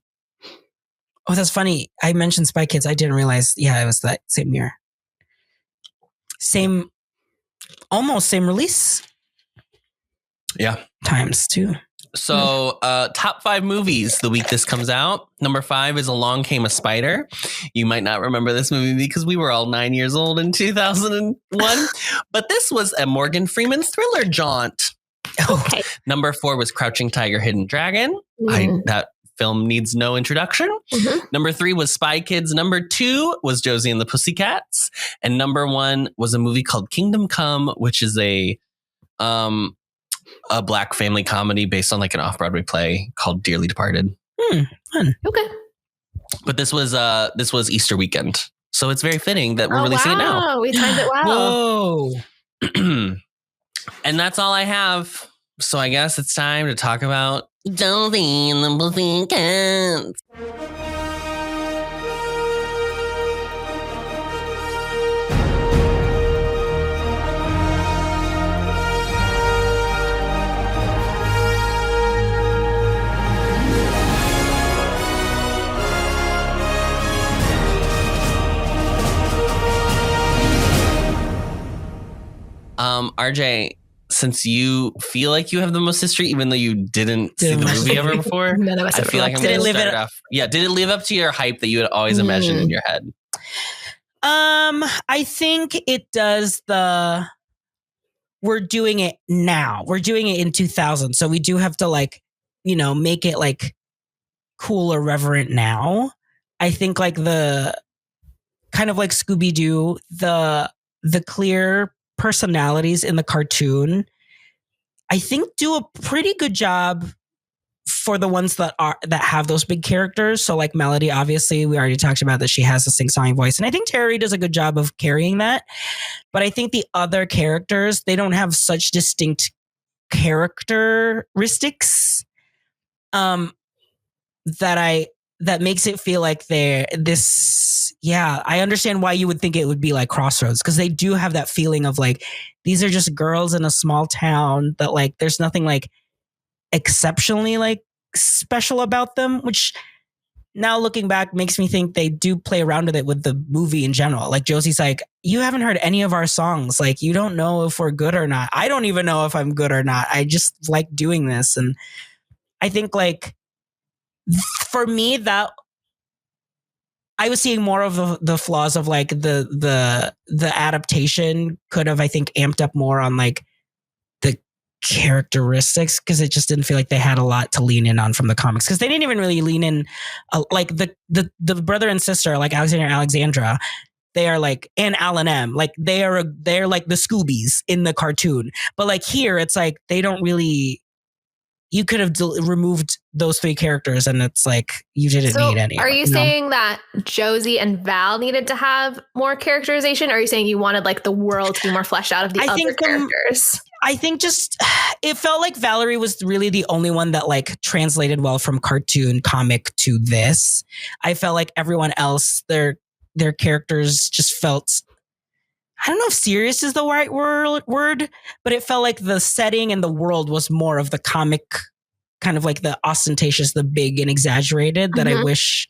Oh, that's funny. I mentioned Spy Kids. I didn't realize. Yeah, it was that same year. Almost same release Yeah. times too. So, top 5 movies the week this comes out. Number 5 is Along Came a Spider. You might not remember this movie because we were all 9 years old in 2001, but this was a Morgan Freeman thriller jaunt. Okay. Number 4 was Crouching Tiger, Hidden Dragon. That film needs no introduction. Number 3 was Spy Kids. Number 2 was Josie and the Pussycats. And number 1 was a movie called Kingdom Come, which is a Black family comedy based on like an off-Broadway play called Dearly Departed. Fun. Okay. But this was Easter weekend. So it's very fitting that we're releasing it now. We timed it well. Whoa. And that's all I have. So I guess it's time to talk about Josie and the Pussycats. RJ, since you feel like you have the most history, even though you didn't see the movie ever before, None of us I ever feel like I'm Did going it to live start it- off. Yeah, did it live up to your hype that you had always imagined in your head? I think it does we're doing it now. We're doing it in 2000. So we do have to like, make it like cool or reverent now. I think like the kind of like Scooby-Doo, the clear personalities in the cartoon, I think do a pretty good job for the ones that have those big characters. So like Melody, obviously we already talked about that she has a sing-songy voice. And I think Terry does a good job of carrying that. But I think the other characters, they don't have such distinct characteristics that makes it feel like I understand why you would think it would be like Crossroads, because they do have that feeling of like, these are just girls in a small town that like, there's nothing like exceptionally like special about them, which now looking back makes me think they do play around with it with the movie in general. Like Josie's like, you haven't heard any of our songs. Like, you don't know if we're good or not. I don't even know if I'm good or not. I just like doing this. And I think like, for me, that I was seeing more of the flaws of like the adaptation could have, I think, amped up more on like the characteristics, because it just didn't feel like they had a lot to lean in on from the comics, because they didn't even really lean in like the brother and sister, like Alexander and Alexandra. They are like, and Alan M, like they're like the Scoobies in the cartoon, but like here it's like they don't really. You could have removed those 3 characters, and it's like you didn't need any. Are you saying that Josie and Val needed to have more characterization? Or are you saying you wanted like the world to be more fleshed out of the other characters? I think just it felt like Valerie was really the only one that like translated well from cartoon comic to this. I felt like everyone else, their characters just felt. I don't know if serious is the right word, but it felt like the setting and the world was more of the comic, kind of like the ostentatious, the big and exaggerated that I wish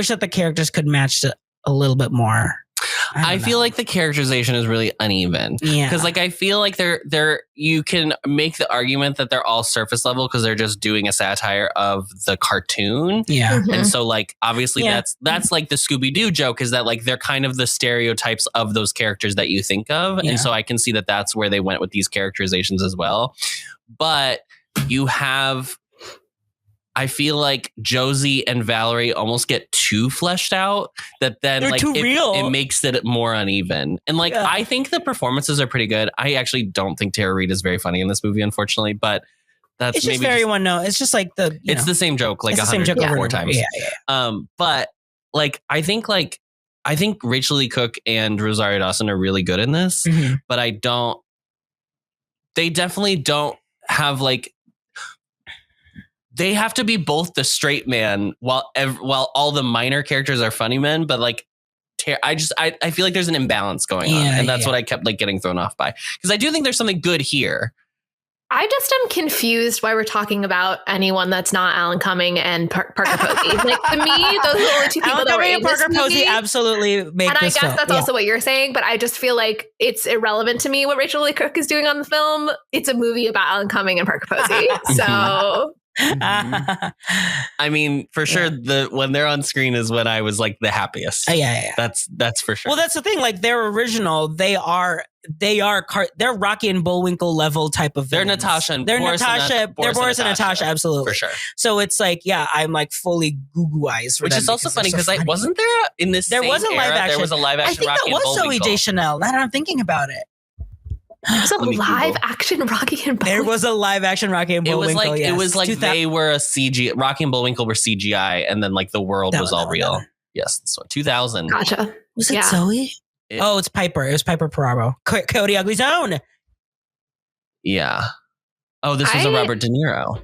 that the characters could match it a little bit more. I feel like the characterization is really uneven. Yeah. Because like I feel like you can make the argument that they're all surface level because they're just doing a satire of the cartoon. Yeah. And so like obviously that's like the Scooby-Doo joke, is that like they're kind of the stereotypes of those characters that you think of. Yeah. And so I can see that that's where they went with these characterizations as well. But you have, I feel like Josie and Valerie almost get too fleshed out, that then They're like too real. It makes it more uneven. And like, I think the performances are pretty good. I actually don't think Tara Reid is very funny in this movie, unfortunately, but that's it's just very one note. It's just like it's the same joke like 104 times. Yeah. But like, I think Rachel Lee Cook and Rosario Dawson are really good in this, but they definitely don't have like, they have to be both the straight man while all the minor characters are funny men, but like care. I feel like there's an imbalance going on, and that's what I kept like getting thrown off by, because I do think there's something good here. I just am confused why we're talking about anyone that's not Alan Cumming and Parker Posey. Like, to me, those are the only two people Alan that were Cumming in and this Parker Posey movie. absolutely make And I this guess film. that's also what you're saying, but I just feel like it's irrelevant to me what Rachel Lee Cook is doing on the film. It's a movie about Alan Cumming and Parker Posey. So I mean, for sure, when they're on screen is when I was like the happiest. Yeah. That's for sure. Well, that's the thing. Like, they're original. They're Rocky and Bullwinkle level type of they're villains. Natasha and They're Boris Natasha. They're Boris and Natasha. Absolutely. for sure. So it's like, yeah, I'm like fully goo eyes for Which them is also funny because they're so wasn't there in this? There same was a live era, action. There was a live I action. think Rocky that was and Zoe Bullwinkle. Deschanel. Now that I'm thinking about it, there's a Let me live Google. action Rocky and Bullwinkle. there was a live action Rocky and It was Bullwinkle. like yes. it was like 2000 they were a CG. Rocky and Bullwinkle were CGI, and then like the world was all real. Yes, this one 2000. Gotcha. Was it Yeah. Zoe? Oh, it's Piper. It was Piper Perabo. Cody Ugly Zone. Yeah. Oh, this was a Robert De Niro.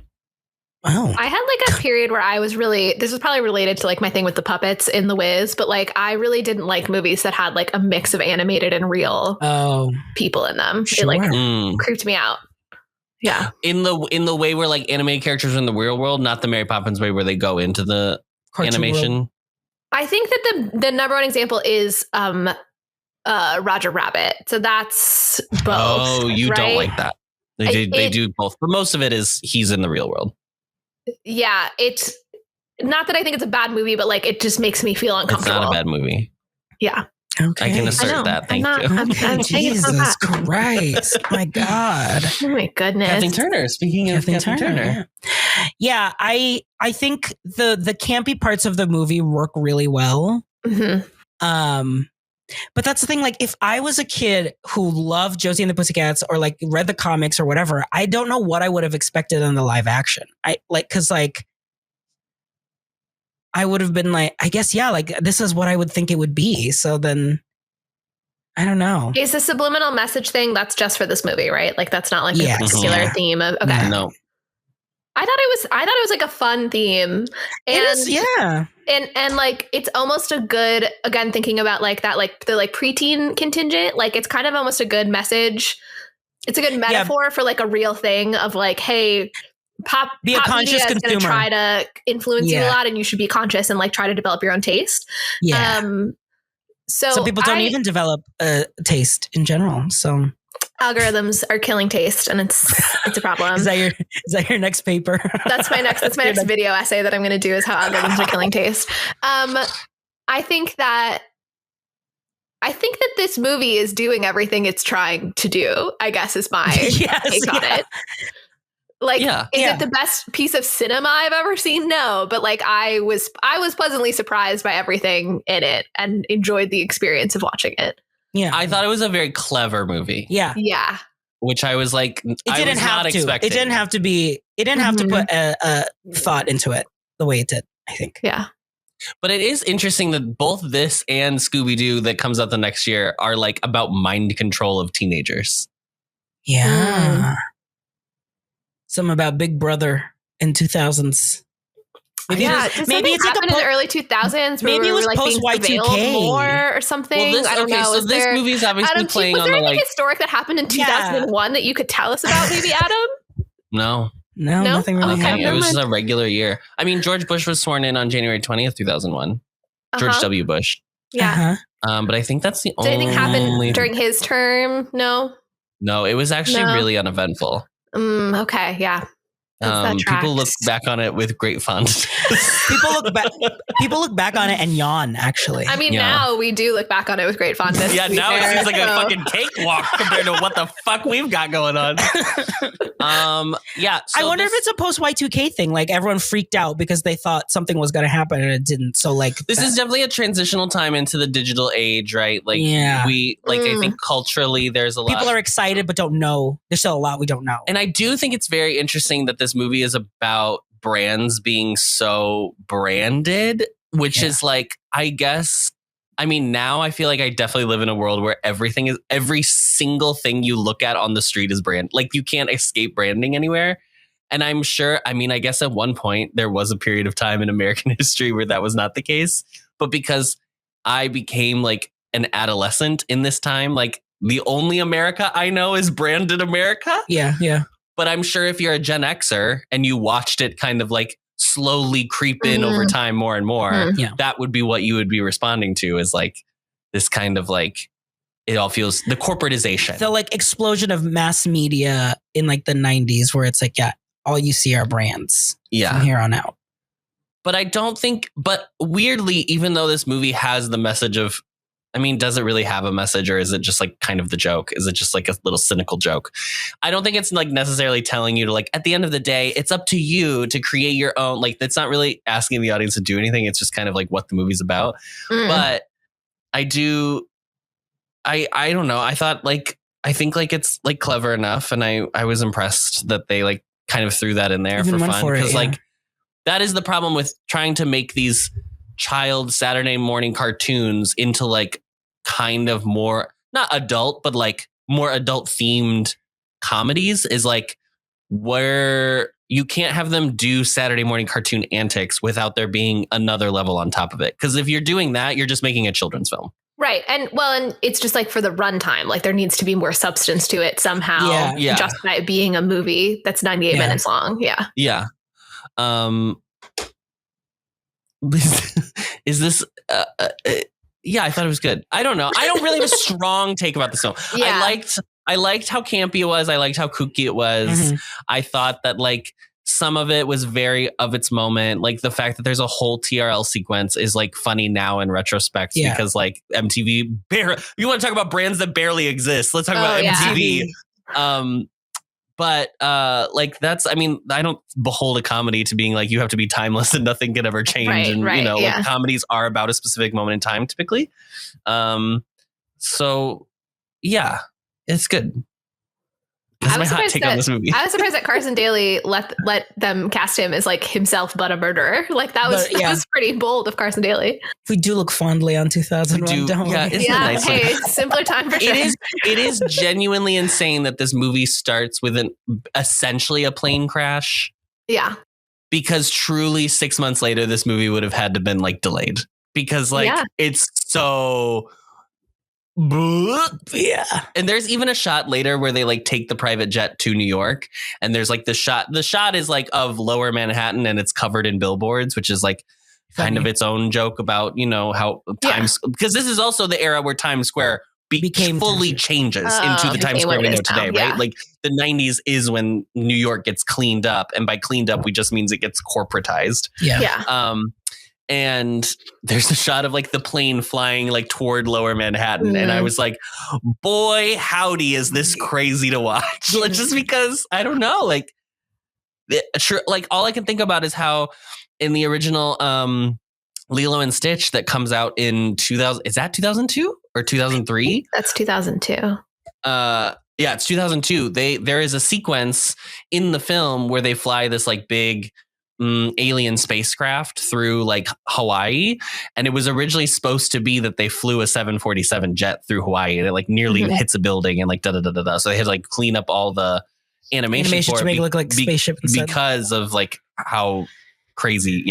Oh. I had like a period where I was really, this was probably related to like my thing with the puppets in The Wiz, but like I really didn't like movies that had like a mix of animated and real people in them. Sure. It like creeped me out. Yeah. In the way where like animated characters are in the real world, not the Mary Poppins way where they go into the Cartoon animation. world. I think that the number one example is Roger Rabbit. So that's both. Oh, you right? don't like that. They do both, but most of it is he's in the real world. Yeah, it's not that I think it's a bad movie, but like it just makes me feel It's uncomfortable. not a bad movie. Yeah. Okay. I can I assert know. that. Thank I'm you. not- I'm saying it's not Jesus bad. Christ. My God. Oh my goodness. Kathleen Turner. Speaking of Kathleen Turner. Yeah, I think the campy parts of the movie work really well. Mhm. But that's the thing. Like, if I was a kid who loved Josie and the Pussycats or like read the comics or whatever, I don't know what I would have expected in the live action. Because I would have been like, I guess, yeah, like this is what I would think it would be. So then I don't know. Is the subliminal message thing that's just for this movie, right? Like that's not like Yes. a particular theme of okay. No. I thought it was like a fun theme. And It is, yeah. And like it's almost a good, again, thinking about like that, like the like preteen contingent, like it's kind of almost a good message. It's a good metaphor for like a real thing of like, hey, pop Be a conscious media is gonna consumer. try to influence you a Yeah. lot, and you should be conscious and like try to develop your own taste. Yeah. So Some people don't even develop a taste in general. So algorithms are killing taste, and it's a problem. is that your next paper? That's my next video essay that I'm going to do is how algorithms are killing taste. I think that this movie is doing everything it's trying to do, I guess is my take on it. Like, is it the best piece of cinema I've ever seen? No, but like I was pleasantly surprised by everything in it and enjoyed the experience of watching it. Yeah. I thought it was a very clever movie. Yeah. Yeah. Which I was like, It didn't have to. expecting. It didn't have to be. It didn't have to put a thought into it the way it did, I think. Yeah. But it is interesting that both this and Scooby-Doo that comes out the next year are like about mind control of teenagers. Yeah. Something about Big Brother in 2000s. Maybe maybe it's happened in the early 2000s. Maybe it was like post Y2K more or something. Well, I don't know. So this movie is obviously Adam, playing was on there the anything like. historic that happened in 2001 that you could tell us about? Maybe Adam. No, nothing really happened. It was just a regular year. I mean, George Bush was sworn in on January 20th, 2001. George W. Bush. Yeah. But I think that's the Did only. anything happen during his term? No. No, it was actually really uneventful. Okay. Yeah. People look back on it with great fondness. People look back on it and yawn, actually. I mean, now we do look back on it with great fondness. Yeah, now it seems like a fucking cakewalk compared to what the fuck we've got going on. I wonder if it's a post Y2K thing. Like everyone freaked out because they thought something was going to happen and it didn't. So like this is definitely a transitional time into the digital age, right? Like I think culturally there's a lot. People are excited but don't know. There's still a lot we don't know. And I do think it's very interesting that this movie is about brands being so branded, which is like, I guess, I mean, now I feel like I definitely live in a world where every single thing you look at on the street is brand. Like you can't escape branding anywhere. And I'm sure, I mean, I guess at one point there was a period of time in American history where that was not the case. But because I became like an adolescent in this time. Like the only America I know is branded America. Yeah. But I'm sure if you're a Gen Xer and you watched it kind of like slowly creep in over time more and more, that would be what you would be responding to, is like this kind of like, it all feels the corporatization. The like explosion of mass media in like the 90s where it's like, all you see are brands from here on out. But I don't think, but weirdly, even though this movie has the message of, I mean, does it really have a message, or is it just like kind of the joke? Is it just like a little cynical joke? I don't think it's like necessarily telling you to like, at the end of the day, it's up to you to create your own, like, it's not really asking the audience to do anything. It's just kind of like what the movie's about. But I don't know. I thought like, I think like it's like clever enough. And I was impressed that they like kind of threw that in there for fun. Because like, that is the problem with trying to make these child Saturday morning cartoons into like kind of more, not adult, but like more adult themed comedies, is like where you can't have them do Saturday morning cartoon antics without there being another level on top of it. Because if you're doing that, you're just making a children's film. Right. And it's just like for the runtime, like there needs to be more substance to it somehow. Just by it being a movie that's 98 minutes long. Yeah. Yeah. Is this I thought it was good. I don't know. I don't really have a strong take about this film. I liked how campy it was. I liked how kooky it was. I thought that like some of it was very of its moment. Like the fact that there's a whole TRL sequence is like funny now in retrospect because like MTV you want to talk about brands that barely exist. Let's talk about MTV. But like that's, I mean, I don't behold a comedy to being like, you have to be timeless and nothing can ever change. Like comedies are about a specific moment in time typically. So yeah, it's good. That's my hot take on this movie. I was surprised that Carson Daly let them cast him as like himself, but a murderer. Like that was pretty bold of Carson Daly. We do look fondly on 2001, don't we? Isn't it nice? Hey, simpler time for sure. It is genuinely insane that this movie starts with essentially a plane crash. Yeah. Because truly 6 months later, this movie would have had to been like delayed because like it's so... And there's even a shot later where they like take the private jet to New York, and there's like the shot is like of Lower Manhattan and it's covered in billboards, which is like kind of its own joke about, you know, how Times, because this is also the era where Times Square became fully changes into the Times Square we know today, right? Like the 90s is when New York gets cleaned up, and by cleaned up we just means it gets corporatized. And there's a shot of like the plane flying like toward Lower Manhattan. And I was like, boy, howdy, is this crazy to watch? Like, just because I don't know, like, like all I can think about is how in the original Lilo and Stitch that comes out in 2000, is that 2002 or 2003? That's 2002. It's 2002. There is a sequence in the film where they fly this like big alien spacecraft through like Hawaii, and it was originally supposed to be that they flew a 747 jet through Hawaii, and it like nearly hits a building and like so they had to like clean up all the animation for to make it look like spaceship because of like how crazy.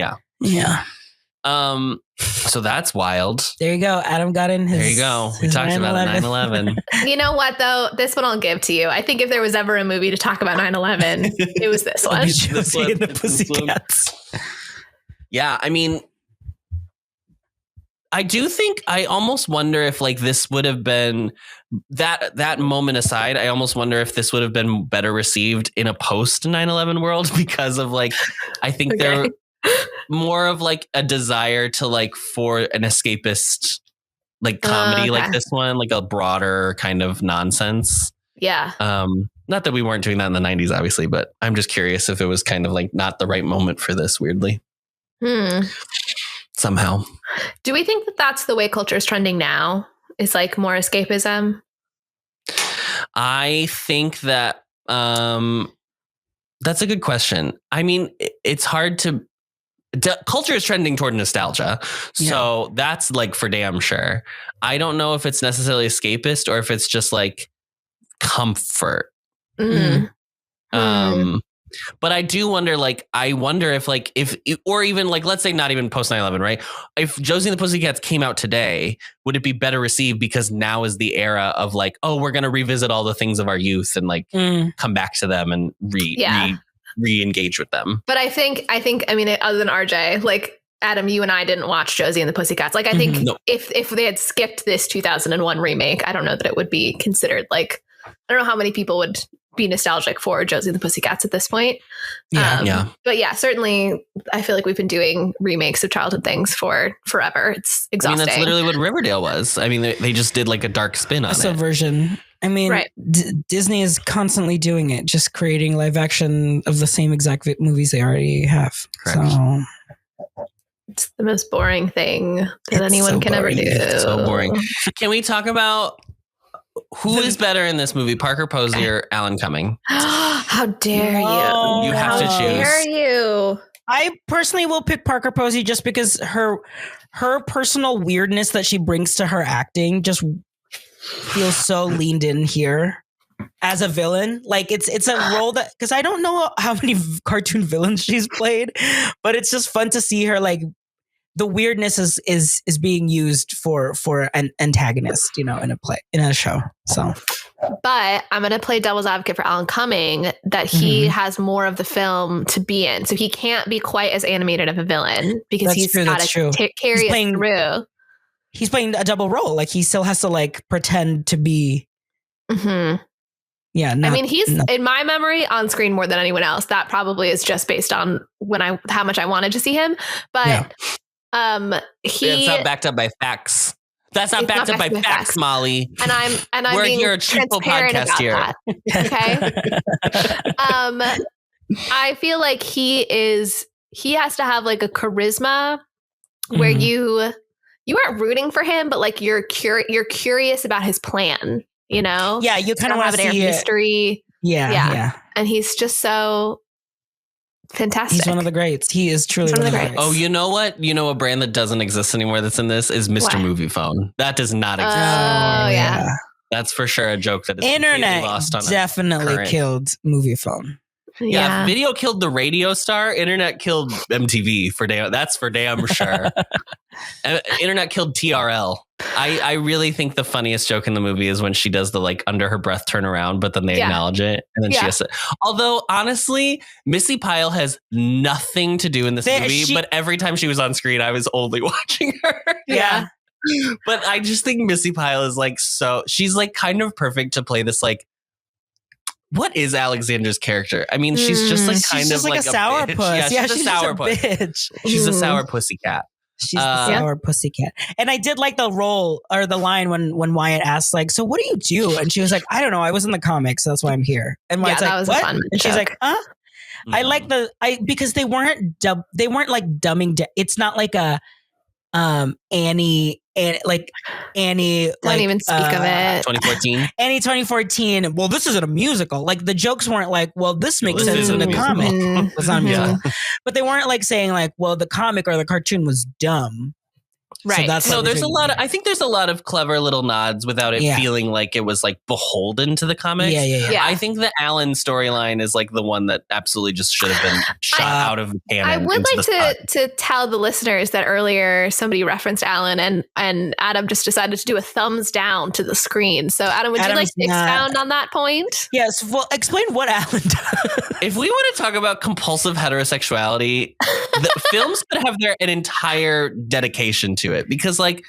So that's wild. There you go. Adam got in his. There you go. We talked about 9/11. You know what though? This one I'll give to you. I think if there was ever a movie to talk about 9/11, it was this one. Josie and the Pussycats. Yeah, I mean, I do think I almost wonder if like this would have been that moment aside. I almost wonder if this would have been better received in a post 9/11 world, because of like I think there. More of like a desire to like for an escapist like comedy like this one, like a broader kind of nonsense. Yeah. Not that we weren't doing that in the 90s, obviously, but I'm just curious if it was kind of like not the right moment for this, weirdly. Somehow. Do we think that that's the way culture is trending now? Is like more escapism? I think that that's a good question. I mean, it's hard to. Culture is trending toward nostalgia. So that's like for damn sure. I don't know if it's necessarily escapist or if it's just like comfort. But I do wonder, like, if or even like, let's say not even post 9/11, right? If Josie and the Pussycats came out today, would it be better received because now is the era of like, oh, we're going to revisit all the things of our youth and like come back to them and re-engage with them. But I think, I mean, other than RJ, like Adam, you and I didn't watch Josie and the Pussycats. Like, I think if they had skipped this 2001 remake, I don't know that it would be considered like, I don't know how many people would be nostalgic for Josie and the Pussycats at this point. But yeah, certainly I feel like we've been doing remakes of childhood things for forever. It's exhausting. I mean, that's literally what Riverdale was. I mean, they just did like a dark spin on it. Subversion. I mean, Disney is constantly doing it, just creating live action of the same exact movies they already have. Correct. So it's the most boring thing that anyone can ever do. It's so boring. Can we talk about who is better in this movie, Parker Posey or Alan Cumming? How dare you? You have to choose. How dare you? I personally will pick Parker Posey just because her personal weirdness that she brings to her acting just feels so leaned in here as a villain. Like it's a role that, because I don't know how many cartoon villains she's played, but it's just fun to see her like the weirdness is being used for an antagonist, you know, in a show. So, but I'm going to play devil's advocate for Alan Cumming that he has more of the film to be in. So he can't be quite as animated of a villain because he's got to carry it through. He's playing a double role. Like he still has to like pretend to be. Mm-hmm. Yeah. I mean, he's in my memory on screen more than anyone else. That probably is just based on how much I wanted to see him. But it's not backed up by facts. That's not backed up by facts, Molly. And I'm we're being here a triple podcast here. That, okay. I feel like he has to have like a charisma where you aren't rooting for him, but like you're curious about his plan, you know? Yeah, you kind of want to see an mystery. Yeah. And he's just so fantastic. He's one of the greats. He is truly one of the greats. Oh, you know what? You know a brand that doesn't exist anymore that's in this is Mr. Movie Phone. That does not exist. Oh, yeah. That's for sure a joke that is Internet lost on definitely killed Movie Phone. Yeah, video killed the radio star. Internet killed MTV for damn. That's for damn sure. Internet killed TRL. I really think the funniest joke in the movie is when she does the like under her breath turn around, but then they acknowledge it, and then she has to. Although honestly, Missy Pyle has nothing to do in this movie, but every time she was on screen, I was only watching her. Yeah. But I just think Missy Pyle is like she's like kind of perfect to play this like. What is Alexandra's character? I mean, she's just like kind of like a sourpuss. Yeah, she's a sourpuss. She's a sour pussycat. She's the sour pussycat. And I did like the role or the line when Wyatt asked, like, so what do you do? And she was like, I don't know. I was in the comics, so that's why I'm here. And Wyatt's like, what? And she's like, huh? I like because they weren't like dumbing down. It's not like a Annie, like Annie, don't like, even speak of it. 2014. Annie 2014. Well, this isn't a musical. Like the jokes weren't like, well, this makes sense in the comic. It's not a musical. But they weren't like saying like, well, the comic or the cartoon was dumb. Right. So that's there's a lot of, I think there's a lot of clever little nods without it feeling like it was like beholden to the comics. Yeah. I think the Alan storyline is like the one that absolutely just should have been shot out of the canon. I would like to tell the listeners that earlier somebody referenced Alan and Adam just decided to do a thumbs down to the screen. So Adam, would you like to expound on that point? Yes. Well, explain what Alan does. If we want to talk about compulsive heterosexuality, the films could have an entire dedication to it. Because like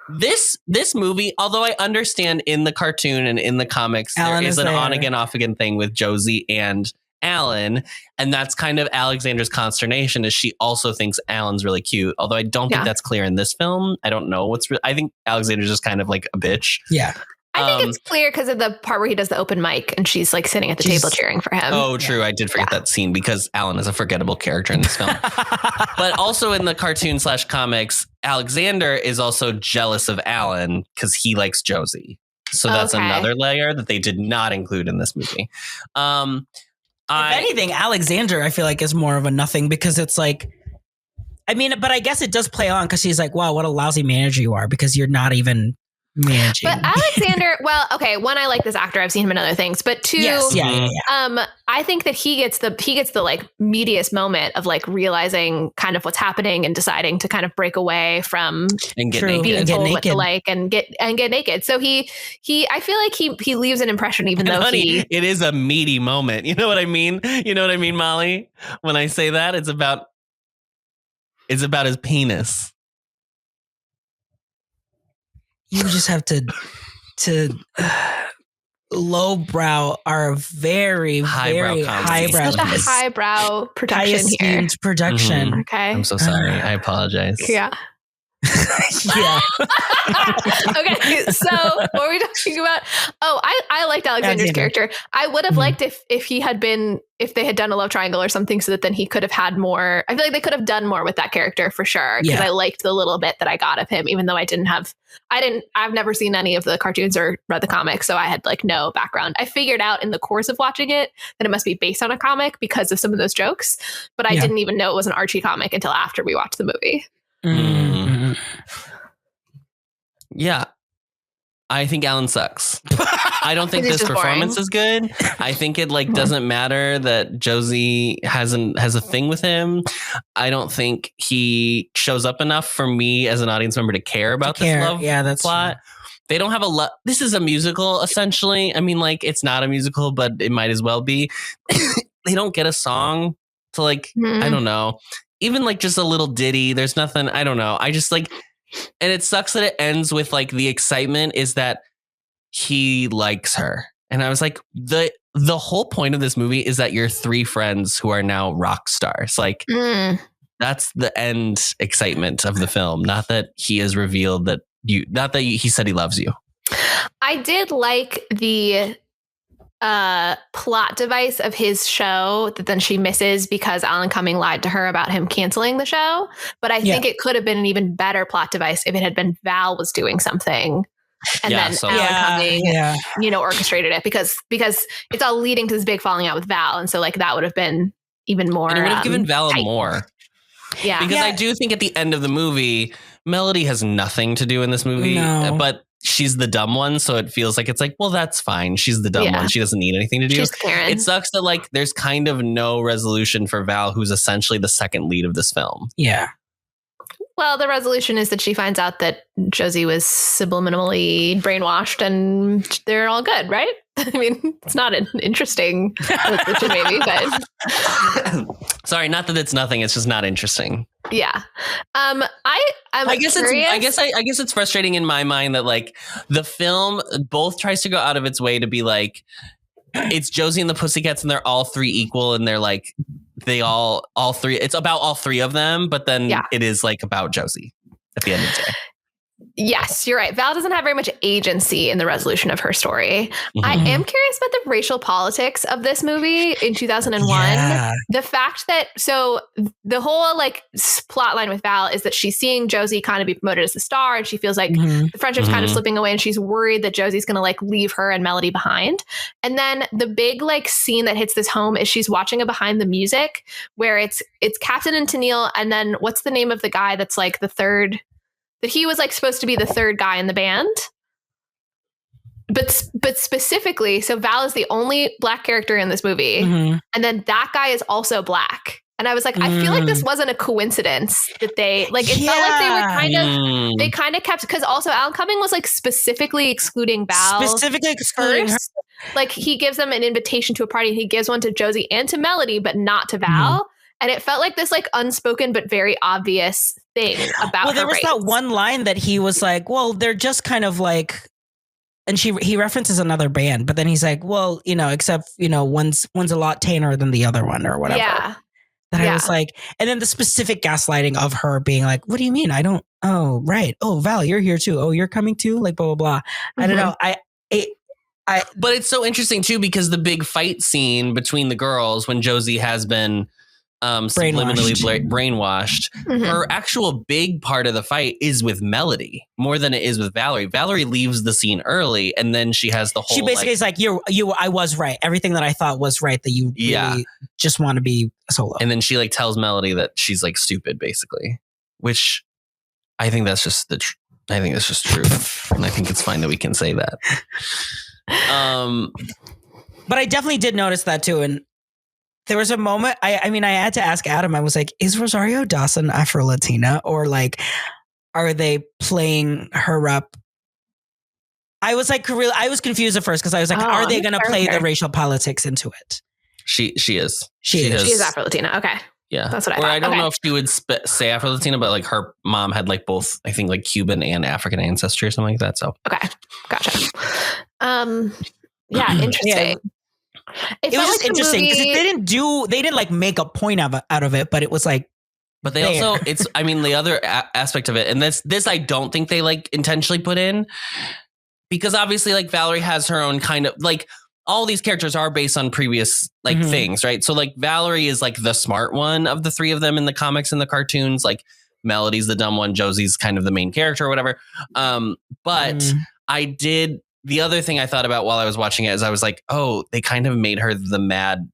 this movie, although I understand in the cartoon and in the comics, there is an on again, off again thing with Josie and Alan. And that's kind of Alexandra's consternation is she also thinks Alan's really cute. Although I don't think that's clear in this film. I don't know I think Alexandra's just kind of like a bitch. Yeah. I think it's clear because of the part where he does the open mic and she's like sitting at the table cheering for him. Oh, true. Yeah. I did forget that scene because Alan is a forgettable character in this film. But also in the cartoon / comics, Alexander is also jealous of Alan because he likes Josie. So that's another layer that they did not include in this movie. If anything, Alexander, I feel like is more of a nothing because it's like, I mean, but I guess it does play on because she's like, wow, what a lousy manager you are because you're not even Managing. But Alexander, well, okay, one, I like this actor. I've seen him in other things. But two, yes, yeah. I think that he gets the like meatiest moment of like realizing kind of what's happening and deciding to kind of break away from And get True. naked. being And get told what to naked. like and get naked. So he I feel like he leaves an impression even though Honey, it is a meaty moment. You know what I mean? You know what I mean, Molly? When I say that, it's about his penis. You just have to lowbrow our very, Highbrow very comedy. highbrow, such a highbrow production highest here. esteemed production. Mhm. Okay. I'm so sorry. I apologize. Yeah. Yeah. Okay, so what were we talking about? Oh, I liked Alexander's Alexander. character. I would have liked if they had done a love triangle or something, so that then he could have had more. I feel like they could have done more with that character for sure. Because Yeah. I liked the little bit that I got of him, even though I've never seen any of the cartoons or read the comics, so I had like no background. I figured out in the course of watching it that it must be based on a comic because of some of those jokes, but I Yeah. didn't even know it was an Archie comic until after we watched the movie. Mhm. Yeah. I think Alan sucks. I don't think He's this just performance boring. is good. I think it like doesn't matter that Josie has a thing with him. I don't think he shows up enough for me as an audience member to care about this love Yeah, that's plot. They don't have a lot. This is a musical, essentially. I mean, like, it's not a musical, but it might as well be. They don't get a song to like, I don't know, even like just a little ditty. There's nothing. I don't know. I just like, and it sucks that it ends with like the excitement is that he likes her. And I was like, the whole point of this movie is that you're three friends who are now rock stars. Like, that's the end excitement of the film. Not that he has revealed that he said he loves you. I did like the plot device of his show that then she misses because Alan Cumming lied to her about him canceling the show. But I think it could have been an even better plot device if it had been Val was doing something. And then Alan Cumming, orchestrated it because it's all leading to this big falling out with Val. And so like that would have been even more. And it would have given Val tight. more. Yeah. Because I do think at the end of the movie, Melody has nothing to do in this movie, but she's the dumb one. So it feels like it's like, well, that's fine. She's the dumb one. She doesn't need anything to do. She's Karen. It sucks that like there's kind of no resolution for Val, who's essentially the second lead of this film. Yeah. Well, the resolution is that she finds out that Josie was subliminally brainwashed and they're all good, right? I mean, it's not an interesting resolution maybe, but sorry, not that it's nothing. It's just not interesting. Yeah. I guess it's frustrating in my mind that like the film both tries to go out of its way to be like, it's Josie and the Pussycats and they're all three equal and they're like, all three, it's about all three of them, but then it is like about Josie at the end of the day. Yes, you're right. Val doesn't have very much agency in the resolution of her story. I am curious about the racial politics of this movie in 2001. Yeah. The fact that, so the whole like plot line with Val is that she's seeing Josie kind of be promoted as the star and she feels like the friendship's kind of slipping away and she's worried that Josie's going to like leave her and Melody behind. And then the big like scene that hits this home is she's watching a behind the music where it's Kaplan and Tennille and then what's the name of the guy that's like the third, that he was like supposed to be the third guy in the band. But specifically, so Val is the only black character in this movie. And then that guy is also black. And I was like, I feel like this wasn't a coincidence that they like, it felt like they were they kind of kept, because also Alan Cumming was like specifically excluding Val. Specifically excluding her. Like he gives them an invitation to a party. He gives one to Josie and to Melody, but not to Val. And it felt like this like unspoken but very obvious thing about Well, there was race. that one line that he was like, well, they're just kind of like, and he references another band, but then he's like, well, except, one's a lot tamer than the other one or whatever. Yeah. That I was like, and then the specific gaslighting of her being like, what do you mean? I don't, oh, right. Oh, Val, you're here too. Oh, you're coming too? Like, blah, blah, blah. I don't know. But it's so interesting too, because the big fight scene between the girls when Josie has been subliminally brainwashed. Her actual big part of the fight is with Melody more than it is with Valerie. Valerie leaves the scene early, and then she has the whole. She basically is like, I was right. Everything that I thought was right. That you really just want to be a solo. And then she like tells Melody that she's like stupid, basically. Which I think that's just I think that's just true. And I think it's fine that we can say that. But I definitely did notice that too. And there was a moment, I mean, I had to ask Adam, I was like, is Rosario Dawson Afro-Latina? Or like, are they playing her up? I was like, I was confused at first because I was like, are they going to play the racial politics into it? She is. She is Afro-Latina. Okay. Yeah. That's what I thought. I don't know if she would say Afro-Latina, but like her mom had like both, I think like Cuban and African ancestry or something like that. So. Okay. Gotcha. Yeah. Interesting. Yeah. It was just interesting because they didn't like make a point out of it, but it was like, but they also, I mean, the other aspect of it, and this I don't think they like intentionally put in, because obviously like Valerie has her own kind of like, all these characters are based on previous like things, right? So like Valerie is like the smart one of the three of them in the comics and the cartoons. Like Melody's the dumb one, Josie's kind of the main character or whatever. But the other thing I thought about while I was watching it is I was like, oh, they kind of made her the mad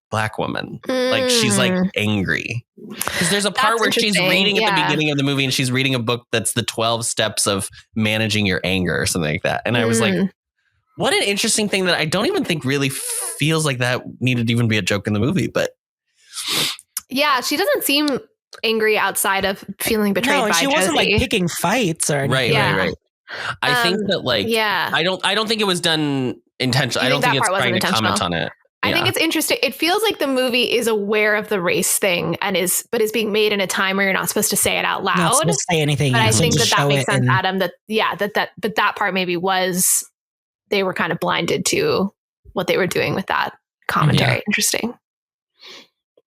Black woman. Like she's like angry. Because there's a part where she's reading at the beginning of the movie and she's reading a book that's the 12 steps of managing your anger or something like that. And I was like, what an interesting thing that I don't even think really feels like that needed to even be a joke in the movie. But yeah, she doesn't seem angry outside of feeling betrayed by she Josie. wasn't like picking fights or anything. Right. I think that like, I don't think it was done intentionally. I don't think it's trying to comment on it. I think it's interesting. It feels like the movie is aware of the race thing and is being made in a time where you're not supposed to say it out loud. Not supposed to say anything. But I think that makes sense, Adam. But that part maybe was, they were kind of blinded to what they were doing with that commentary. Interesting.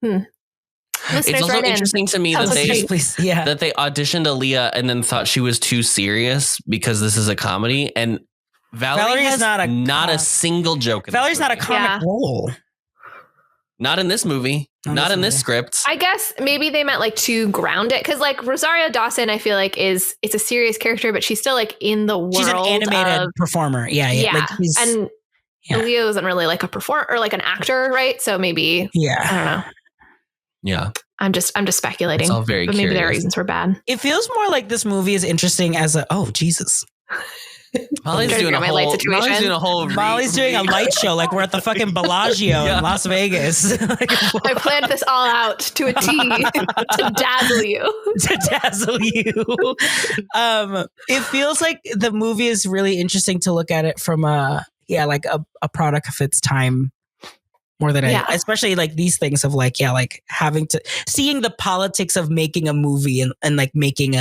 It's also interesting to me that they auditioned Aaliyah and then thought she was too serious because this is a comedy, and Valerie has not a single joke. Valerie's not a comic role. Not in this movie. Not in this script. I guess maybe they meant like to ground it, because like Rosario Dawson, I feel like it's a serious character, but she's still like in the world. She's an animated performer. Yeah. Like and Leo isn't really like a performer or like an actor, right? So maybe I don't know. Yeah. I'm just speculating. It's all very but maybe curious. their reasons were bad. It feels more like this movie is interesting as Jesus. Molly's doing a light show like we're at the fucking Bellagio in Las Vegas. I planned this all out to a T to dazzle you. It feels like the movie is really interesting to look at it from a product of its time more than especially like these things of like having to seeing the politics of making a movie and like making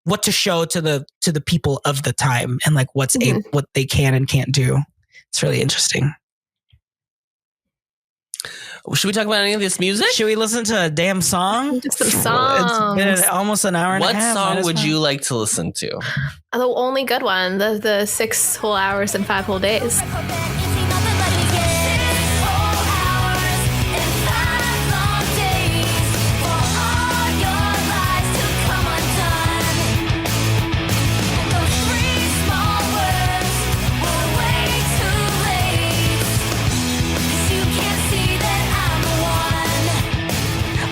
what to show to the people of the time and like what they can and can't do. It's really interesting. Should we talk about any of this music? Should we listen to a damn song? Just some songs. It's been almost an hour and a half. What song would you like to listen to? The only good one, the 6 whole hours and 5 whole days.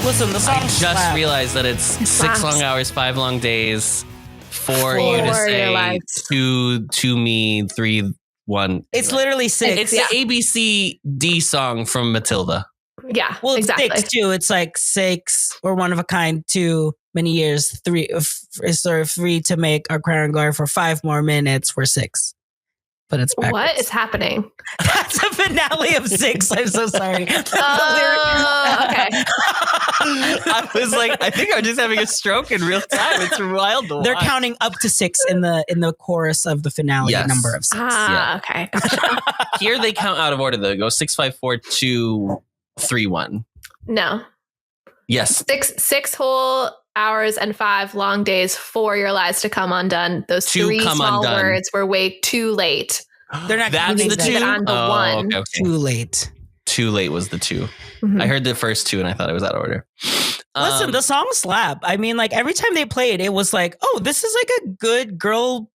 Listen, the song just realized that it's 6 long hours, 5 long days, for you to say to me 3, 1. It's literally 6. It's the ABCD song from Matilda. Yeah, well, it's exactly. 6 too. It's like 6 or one of a kind. 2 many years. 3 is sort of 3 to make our crown and glory for 5 more minutes. We're 6. But it's backwards. What is happening? That's the finale of 6. I'm so sorry. Okay. I was like, I think I'm just having a stroke in real time. It's wild. They're counting up to 6 in the chorus of the finale number of 6. Okay. Gotcha. Here they count out of order. They go 6, 5, 4, 2, 3, 1. No. Yes. 6 whole hours and 5 long days for your lives to come undone. Those 3 small words were way too late. They're not. That's the 2 on the 1. Okay. Too late. Too late was the 2. Mm-hmm. I heard the first 2 and I thought it was out of order. Listen, the song slap. I mean, like every time they played, it was like, oh, this is like a good girl,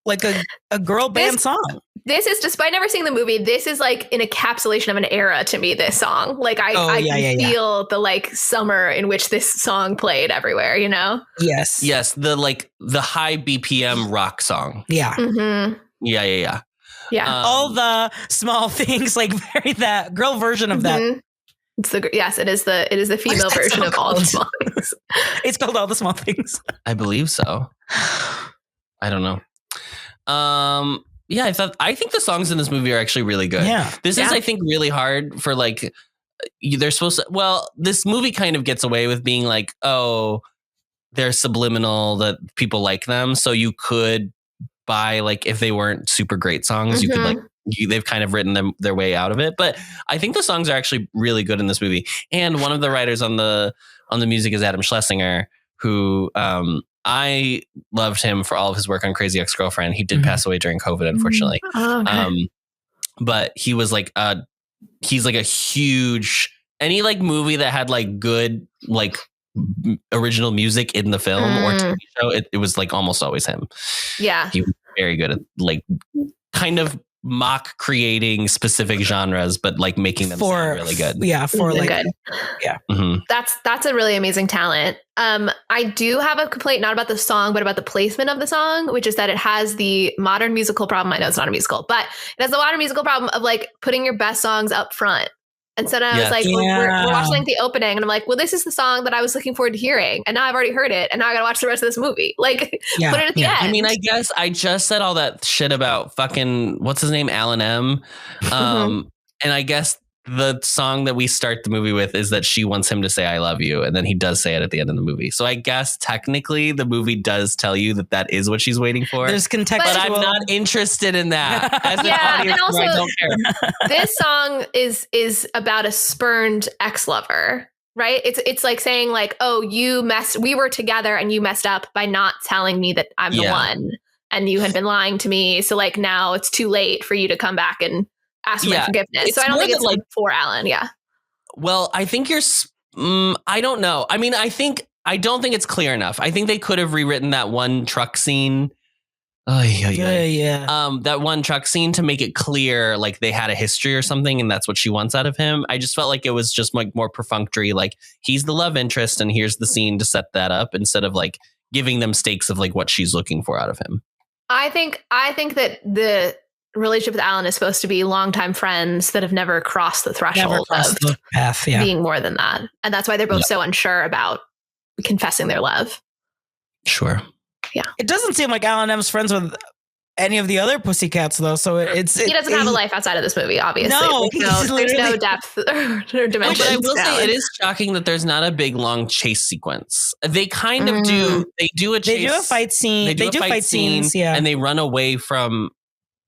like a girl band song. This is, despite never seeing the movie, this is like an encapsulation of an era to me, this song. Like I can feel the like summer in which this song played everywhere, you know? Yes. Yes. The high BPM rock song. Yeah. Mm-hmm. Yeah. Yeah. All the small things, like very that girl version of that. Mm-hmm. It is the female version of All the Small Things. It's called All the Small Things. I believe so. I don't know. Yeah, I think the songs in this movie are actually really good. Yeah. This is, I think, really hard for like, they're supposed to, well, this movie kind of gets away with being like, oh, they're subliminal, that people like them. So you could buy, like, if they weren't super great songs, you could like, they've kind of written their way out of it. But I think the songs are actually really good in this movie. And one of the writers on the music is Adam Schlesinger, who I loved him for all of his work on Crazy Ex-Girlfriend. He did pass away during COVID, unfortunately. Oh, okay. But he was like he's like a huge, any like movie that had like good like original music in the film or TV show, it was like almost always him. Yeah. He was very good at like kind of mock creating specific genres, but like making them sound really good. Yeah, for like good. Yeah. Mm-hmm. That's a really amazing talent. I do have a complaint not about the song, but about the placement of the song, which is that it has the modern musical problem. I know it's not a musical, but it has the modern musical problem of like putting your best songs up front. And so then I was like, we're watching like the opening, and I'm like, well, this is the song that I was looking forward to hearing, and now I've already heard it, and now I got to watch the rest of this movie. Like, put it at the end. I mean, I guess I just said all that shit about fucking what's his name, Alan M. And I guess the song that we start the movie with is that she wants him to say "I love you," and then he does say it at the end of the movie. So I guess technically the movie does tell you that is what she's waiting for. There's contextual, but I'm not interested in that. As an audience, and also, I don't care. This song is about a spurned ex-lover, right? It's like saying like, oh, we were together and you messed up by not telling me that I'm the one, and you had been lying to me. So like now it's too late for you to come back and ask for my forgiveness. So I don't think it's like for Alan. Yeah. Well, I think I don't know. I mean, I don't think it's clear enough. I think they could have rewritten that one truck scene. That one truck scene to make it clear, like they had a history or something, and that's what she wants out of him. I just felt like it was just like more perfunctory. Like he's the love interest, and here's the scene to set that up, instead of like giving them stakes of like what she's looking for out of him. I think that the relationship with Alan is supposed to be longtime friends that have never crossed the threshold of the path, being more than that. And that's why they're both so unsure about confessing their love. Sure. Yeah. It doesn't seem like Alan M's friends with any of the other Pussycats, though. So he doesn't have a life outside of this movie, obviously. No, there's no depth or dimension. But I will say it is shocking that there's not a big long chase sequence. They kind of do. They do a chase. They do a fight scene. They do fight scenes. Yeah. And they run away from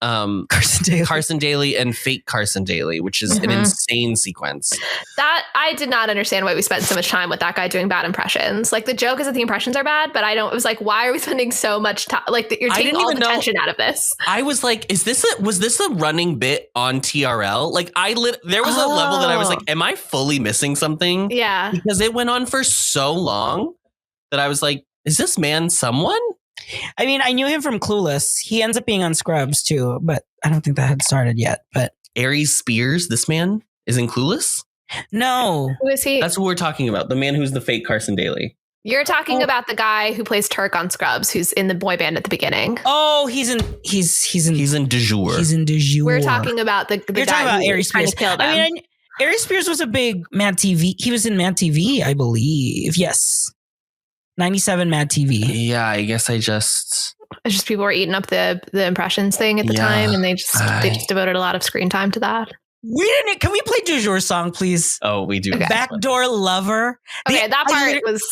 Carson Daly and fake Carson Daly, which is an insane sequence. That I did not understand why we spent so much time with that guy doing bad impressions. Like the joke is that the impressions are bad, but it was like, why are we spending so much time? Like you're taking all the tension out of this. I was like, was this a running bit on TRL? Like there was a level that I was like, am I fully missing something? Yeah. Because it went on for so long that I was like, is this man someone? I mean, I knew him from Clueless. He ends up being on Scrubs too, but I don't think that had started yet. But Aries Spears, this man is in Clueless? No. Who is he? That's who we're talking about. The man who's the fake Carson Daly. You're talking about the guy who plays Turk on Scrubs, who's in the boy band at the beginning. Oh, he's in Du Jour. He's in Du Jour. We're talking about the You're guy talking about Aries Spears. I mean, Aries Spears was a big Mad TV. He was in Mad TV, I believe. Yes. 97 Mad TV. Yeah, I guess it's just people were eating up the impressions thing at the time, and they just devoted a lot of screen time to that. Can we play Du Jour's song, please? Oh, we do. Okay. Backdoor Lover. Okay, that part was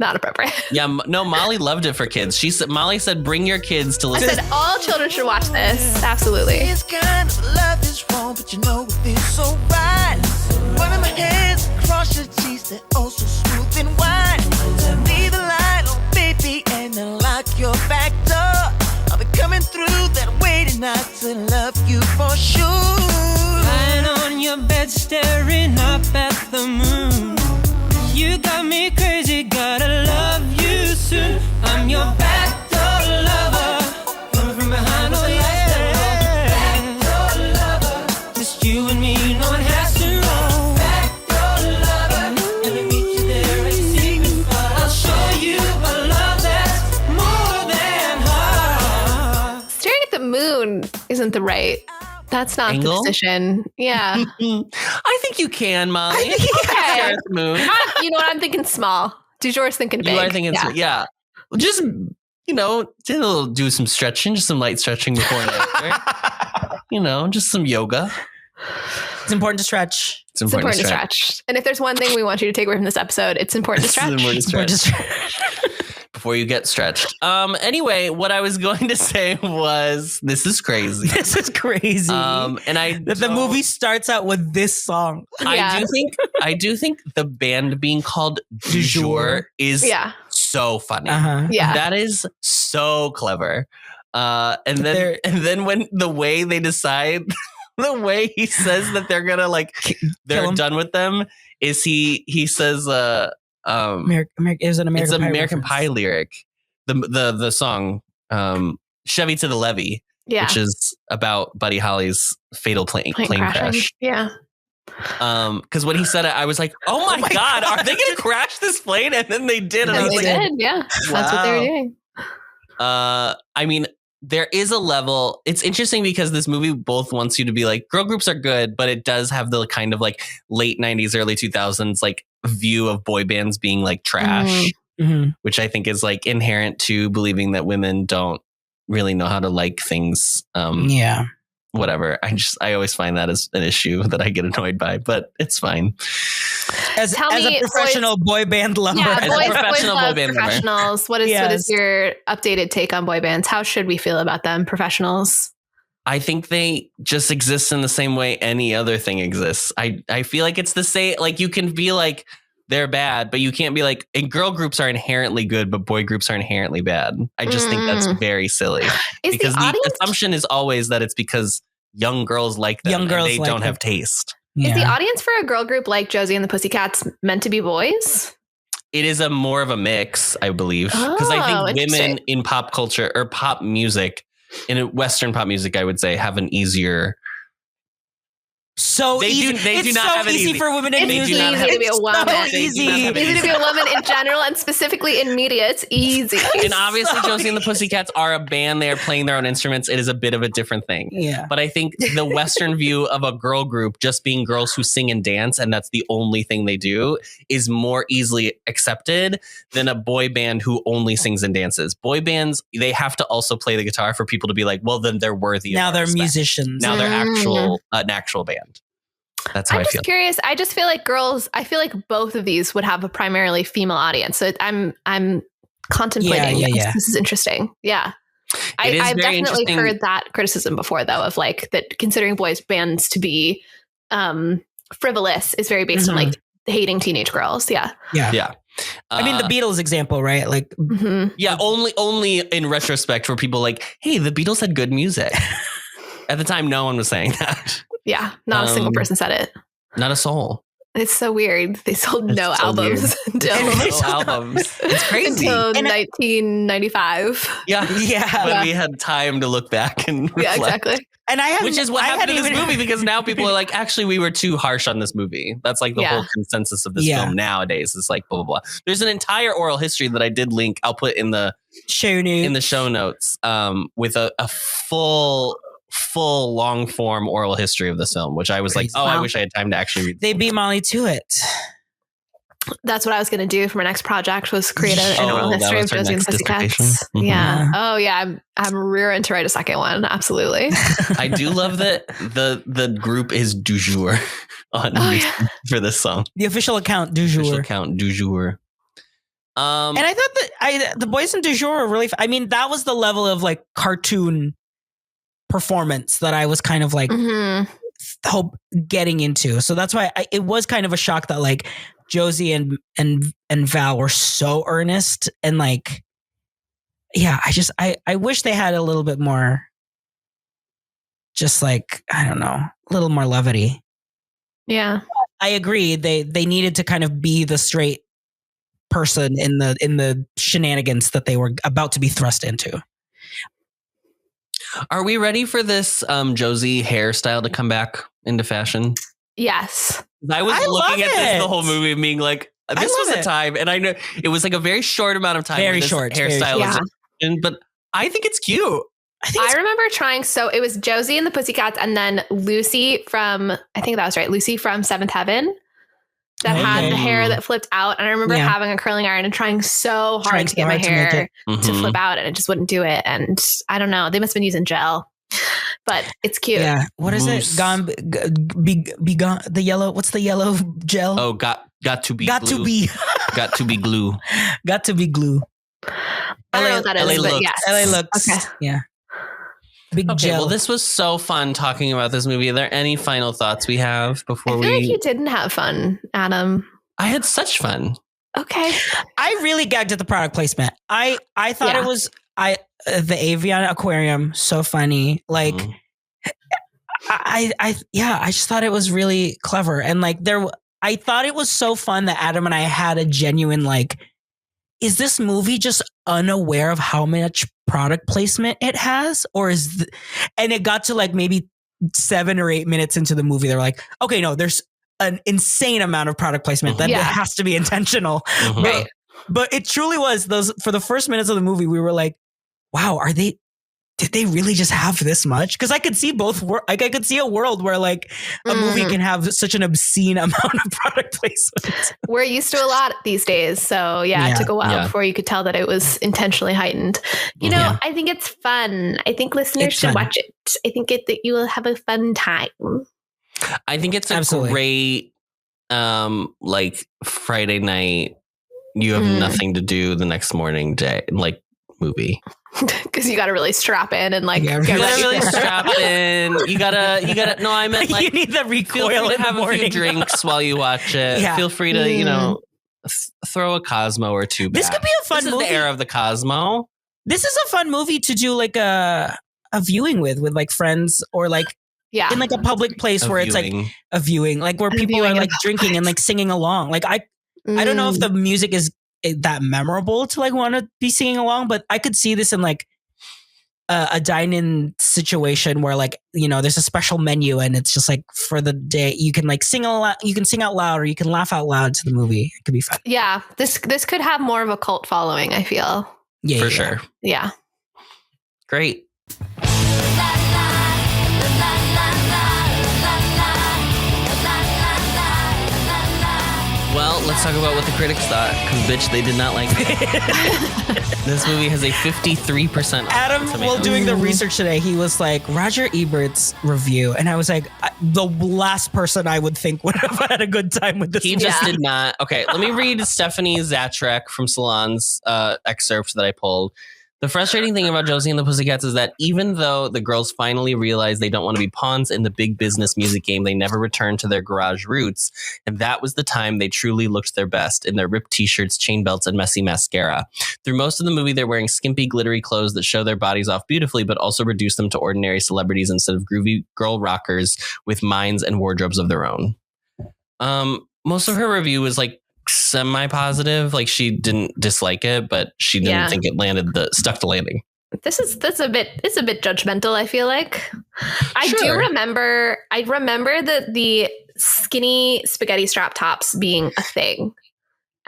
not appropriate. Yeah, no, Molly loved it for kids. Molly said, bring your kids to listen. I said all children should watch this. Absolutely. This kind of love is wrong, but you know it feels so right. Running my hands across your cheeks, they're oh so smooth and wide. Turn me the light on, baby, and unlock your back door. I'll be coming through that way tonight to love you for sure. Lying on your bed, staring up at the moon. You got me crazy, gotta love you soon. I'm your backdoor lover, coming from behind, oh yeah. isn't the right. That's not Angle? the position. Yeah. I think you can, Molly. Okay. Moon. You know what? I'm thinking small. Du jour's thinking big. You are thinking, yeah. Just, do some stretching, just some light stretching before and after. Just some yoga. It's important to stretch. It's important to stretch. And if there's one thing we want you to take away from this episode, it's important to stretch. It's important to stretch. Before you get stretched. Anyway, what I was going to say was, this is crazy. This is crazy. And the movie starts out with this song. I do think the band being called Du Jour is so funny. Uh-huh. Yeah. That is so clever. And then when the way they decide, the way he says that they're gonna they're done with them is he says is an American Pie lyric. The song Chevy to the Levee, which is about Buddy Holly's fatal plane crash. Yeah. Because when he said it, I was like, oh my God, are they gonna crash this plane? And then they did. And I was they like, did. Yeah. That's what they were doing. I mean, there is a level. It's interesting because this movie both wants you to be like, girl groups are good, but it does have the kind of late 90s, early 2000s view of boy bands being trash, which I think is inherent to believing that women don't really know how to like things. Whatever. I always find that as an issue that I get annoyed by, but it's fine. As a professional boy band lover. Yeah, boys love boy band professionals. What is your updated take on boy bands? How should we feel about them, professionals? I think they just exist in the same way any other thing exists. I feel like it's the same. You can be they're bad, but you can't be and girl groups are inherently good, but boy groups are inherently bad. I just think that's very silly. Because the assumption is always that it's because young girls like them and they don't have taste. Yeah. Is the audience for a girl group like Josie and the Pussycats meant to be boys? It is more of a mix, I believe. Because I think women in pop culture or pop music, in Western pop music, I would say, have an easier... So easy. They do not have it easy for women in music. It's easy to be a woman. So easy to be a woman in general and specifically in media. It's easy. And obviously, Josie and the Pussycats are a band. They are playing their own instruments. It is a bit of a different thing. Yeah. But I think the Western view of a girl group just being girls who sing and dance, and that's the only thing they do, is more easily accepted than a boy band who only sings and dances. Boy bands, they have to also play the guitar for people to be like, well, then they're worthy. Now of they're respect. musicians. Now they're an actual band. That's how I feel. I'm just curious. I just feel like I feel like both of these would have a primarily female audience. So I'm contemplating. Yeah. This is interesting. Yeah. I've definitely heard that criticism before, though, of that considering boys bands to be frivolous is very based on hating teenage girls. Yeah. I mean, the Beatles example, right? Yeah, only in retrospect were people hey, the Beatles had good music. At the time, no one was saying that. Yeah, not a single person said it. Not a soul. It's so weird. They sold no albums until It's crazy. Until 1995. Yeah. When we had time to look back and reflect. Yeah, exactly. And which is what happened in this movie, because now people are actually, we were too harsh on this movie. That's the whole consensus of this film nowadays. It's blah, blah, blah. There's an entire oral history that I did link. I'll put in the show notes with a full long form oral history of this film, which I was Crazy. I wish I had time to actually read. They beat Molly to it. That's what I was going to do for my next project, was create an oral history of Josie and the Pussycats. Mm-hmm. Yeah. Oh yeah. I'm rearing to write a second one. Absolutely. I do love that the group is Du Jour for this song. The official account Du Jour. And I thought that the boys in Du Jour are really. I mean, that was the level of cartoon performance that I was kind of getting into. So that's why it was kind of a shock that Josie and Val were so earnest and I wish they had a little bit more, just I don't know, a little more levity. Yeah, I agree. They needed to kind of be the straight person in the shenanigans that they were about to be thrust into. Are we ready for this Josie hairstyle to come back into fashion? Yes. I was looking at this the whole movie and being this was a time, and I know it was a very short amount of time. Very short hairstyle, yeah. but I think it's cute. I remember trying. So it was Josie and the Pussycats, and then Lucy from, I think that was right, Lucy from Seventh Heaven, that had the hair that flipped out. And I remember having a curling iron and trying so hard to get my hair to flip out, and it just wouldn't do it. And I don't know, they must have been using gel, but it's cute. Yeah. What is it? Gone, be gone. The yellow. What's the yellow gel? Oh, got to be got glue. to be Got to be glue. got to be glue. I don't know what that is, but looks. yes. LA looks. Okay. Yeah. Big Okay, gel. well, this was so fun talking about this movie. Are there any final thoughts we have before I we? feel like you didn't have fun, Adam. I had such fun. Okay. I really gagged at the product placement. I thought it was the Avian Aquarium so funny. Like I just thought it was really clever, and like I thought it was so fun that Adam and I had a genuine like, is this movie just unaware of how much product placement it has, or and it got to like maybe 7 or 8 minutes into the movie, they're like, okay, no, there's an insane amount of product placement that it has to be intentional. Right. But it truly was those, for the first minutes of the movie, we were like, wow, did they really just have this much? Because I could see I could see a world where like a movie can have such an obscene amount of product placement. We're used to a lot these days. So it took a while before you could tell that it was intentionally heightened. You know, I think it's fun. I think listeners should watch it. I think that you will have a fun time. I think it's a great, like Friday night, you have nothing to do the next morning like movie. Because you got to really strap in and like get ready. really strap in. You gotta. No, I meant like you need the recoil. Feel free to in have the a morning. few drinks while you watch it. Feel free to throw a Cosmo or two. This could be a fun movie. This is the era of the Cosmo. This is a fun movie to do like a viewing with like friends, or like in like a public place where it's like a viewing, like where people are like drinking and like singing along. Like I don't know if the music is that memorable to like want to be singing along, but I could see this in like a dine-in situation where like, you know, there's a special menu and it's just like for the day you can like sing you can sing out loud, or you can laugh out loud to the movie. It could be fun. Yeah, this could have more of a cult following, I feel. Yeah, for sure. Yeah. Great. Well, let's talk about what the critics thought, because bitch, they did not like it. This movie has a 53%. Adam, while doing the research today, he was like, Roger Ebert's review. And I was like, the last person I would think would have had a good time with this He movie. just did not. Okay, let me read Stephanie Zatrek from Salon's excerpt that I pulled. The frustrating thing about Josie and the Pussycats is that even though the girls finally realize they don't want to be pawns in the big business music game, they never return to their garage roots. And that was the time they truly looked their best, in their ripped t-shirts, chain belts, and messy mascara. Through most of the movie, they're wearing skimpy, glittery clothes that show their bodies off beautifully, but also reduce them to ordinary celebrities instead of groovy girl rockers with minds and wardrobes of their own. Most of her review was like semi-positive, like she didn't dislike it, but she didn't think it stuck the landing. It's a bit judgmental, I feel like. I remember the skinny spaghetti strap tops being a thing.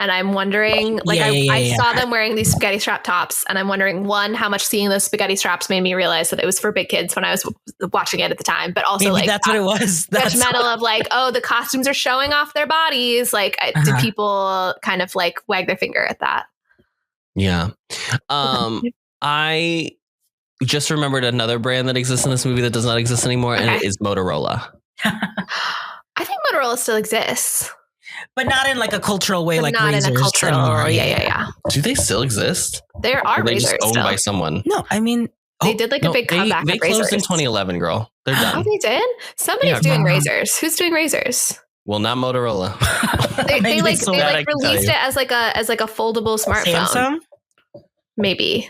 And I'm wondering, like, I saw them wearing these spaghetti strap tops, and I'm wondering, one, how much seeing those spaghetti straps made me realize that it was for big kids when I was watching it at the time, but also maybe that's what it was. Judgmental of like, oh, the costumes are showing off their bodies. Like, did people kind of like wag their finger at that? Yeah. I just remembered another brand that exists in this movie that does not exist anymore, and it is Motorola. I think Motorola still exists. But not in like a cultural way, like not razors. In a cultural, yeah. Do they still exist? There are razors just owned still by someone. No, I mean, they did like a big comeback. They closed in 2011, girl. They're done. Oh, they did? Somebody's doing razors. Who's doing razors? Well, not Motorola. they released it as like a foldable smartphone. Samsung? Maybe.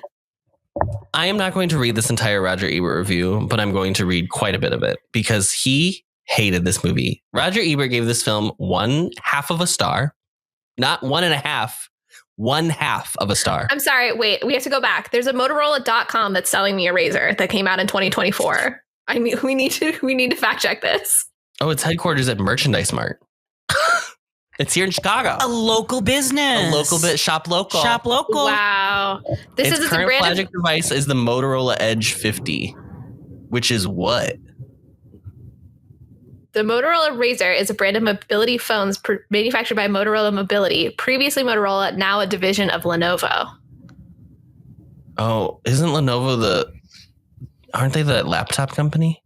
I am not going to read this entire Roger Ebert review, but I'm going to read quite a bit of it because he hated this movie. Roger Ebert gave this film 1/2 of a star. Not 1.5. 1/2 of a star. I'm sorry. Wait, we have to go back. There's a Motorola.com that's selling me a razor that came out in 2024. I mean, we need to fact check this. Oh, it's headquarters at Merchandise Mart. It's here in Chicago. A local business. A local bit. Shop local. Shop local. Wow. This Its is a current brand flagship device is the Motorola Edge 50, which is what? The Motorola Razr is a brand of mobility phones manufactured by Motorola Mobility, previously Motorola, now a division of Lenovo. Oh, isn't Lenovo aren't they the laptop company?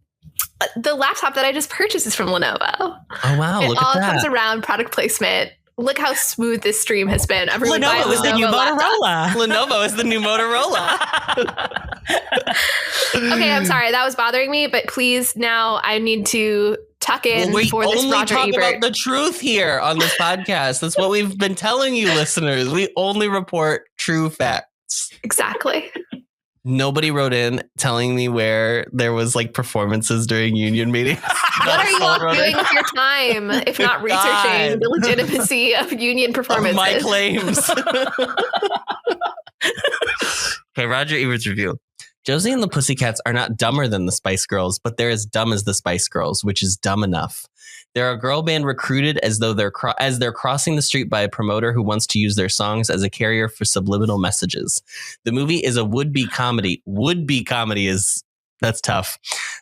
The laptop that I just purchased is from Lenovo. Oh, wow. It Look at all that. comes around product placement. Look how smooth this stream has been. Everyone buy a Lenovo is the new laptop. Motorola. Lenovo is the new Motorola. Okay, I'm sorry. That was bothering me, but please now I need to tuck in We for this only Roger talk Ebert. about the truth here on this podcast. That's what we've been telling you, listeners. We only report true facts. Exactly. Nobody wrote in telling me where there was like performances during union meetings. What are you all doing with your time if not researching the legitimacy of union performances? My claims. Okay, Roger Ebert's review. Josie and the Pussycats are not dumber than the Spice Girls, but they're as dumb as the Spice Girls, which is dumb enough. They're a girl band recruited as though they're crossing the street by a promoter who wants to use their songs as a carrier for subliminal messages. The movie is a would-be comedy. Would-be comedy that's tough.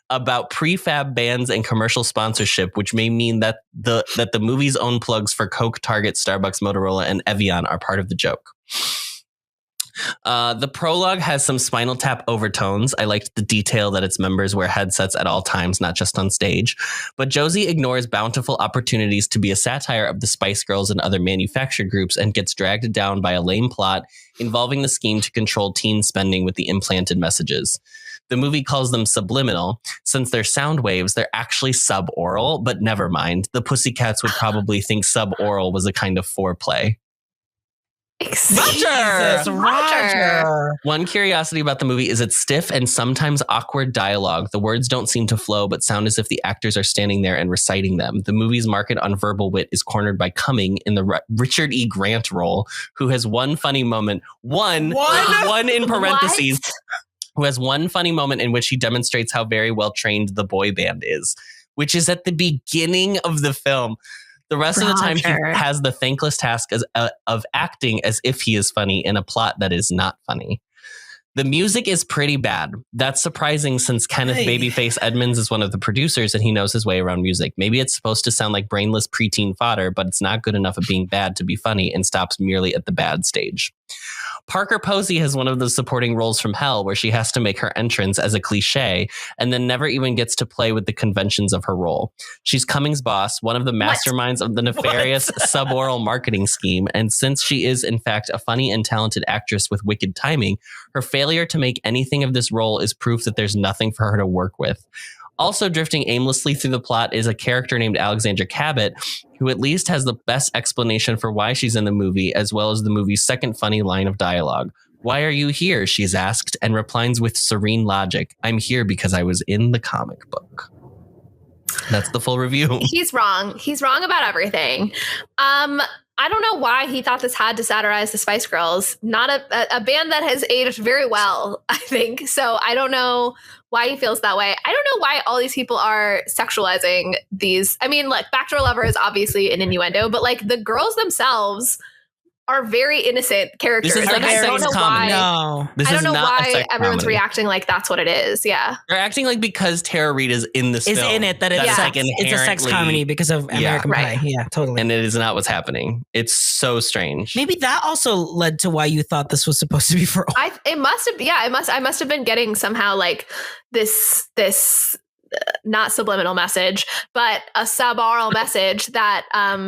About prefab bands and commercial sponsorship, which may mean that the movie's own plugs for Coke, Target, Starbucks, Motorola, and Evian are part of the joke. The prologue has some Spinal Tap overtones. I liked the detail that its members wear headsets at all times, not just on stage. But Josie ignores bountiful opportunities to be a satire of the Spice Girls and other manufactured groups and gets dragged down by a lame plot involving the scheme to control teen spending with the implanted messages. The movie calls them subliminal. Since they're sound waves, they're actually suboral, but never mind. The Pussycats would probably think suboral was a kind of foreplay. Roger. One curiosity about the movie is its stiff and sometimes awkward dialogue. The words don't seem to flow, but sound as if the actors are standing there and reciting them. The movie's market on verbal wit is cornered by Cumming in the Richard E. Grant role, who has one funny moment, one in parentheses, who has one funny moment in which he demonstrates how very well trained the boy band is, which is at the beginning of the film. The rest of the time, he has the thankless task of acting as if he is funny in a plot that is not funny. The music is pretty bad. That's surprising since Kenneth Babyface Edmonds is one of the producers and he knows his way around music. Maybe it's supposed to sound like brainless preteen fodder, but it's not good enough at being bad to be funny and stops merely at the bad stage. Parker Posey has one of the supporting roles from Hell where she has to make her entrance as a cliche and then never even gets to play with the conventions of her role. She's Cummings' boss, one of the masterminds of the nefarious suboral marketing scheme, and since she is in fact a funny and talented actress with wicked timing, her failure to make anything of this role is proof that there's nothing for her to work with. Also drifting aimlessly through the plot is a character named Alexandra Cabot, who at least has the best explanation for why she's in the movie, as well as the movie's second funny line of dialogue. "Why are you here?" she's asked, and replies with serene logic, "I'm here because I was in the comic book." That's the full review. He's wrong. He's wrong about everything. I don't know why he thought this had to satirize the Spice Girls. Not a band that has aged very well, I think. So I don't know why he feels that way. I don't know why all these people are sexualizing these. I mean, like, Backdoor Lover is obviously an innuendo, but like the girls themselves are very innocent characters. This is Like, not a I don't sex know comedy. why. No. This I don't is know not a why sex everyone's comedy. reacting like that's what it is. Yeah. They're acting like because Tara Reid is in this Is film, in it that it's Yeah. like it's a sex inherently- comedy because of American Right. Pie. Yeah, totally. and it is not what's happening. It's so strange. Maybe that also led to why you thought this was supposed to be for all. I must have been getting somehow like this not subliminal message, but a suboral message that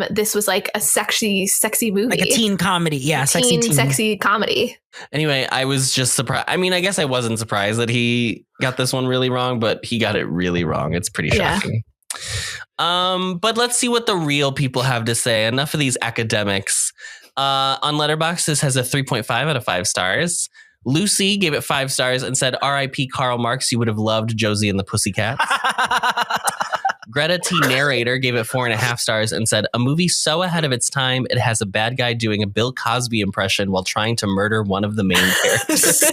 this was like a sexy movie, Like a teen comedy. Yeah, sexy teen. sexy comedy. Anyway, I was just surprised. I mean, I guess I wasn't surprised that he got this one really wrong, but he got it really wrong. It's pretty Yeah. shocking. But let's see what the real people have to say. Enough of these academics. On Letterboxd, this has a 3.5 out of 5 stars. Lucy gave it 5 stars and said, "R.I.P. Karl Marx, you would have loved Josie and the Pussycats." Greta T. Narrator gave it 4.5 stars and said, "A movie so ahead of its time, it has a bad guy doing a Bill Cosby impression while trying to murder one of the main characters."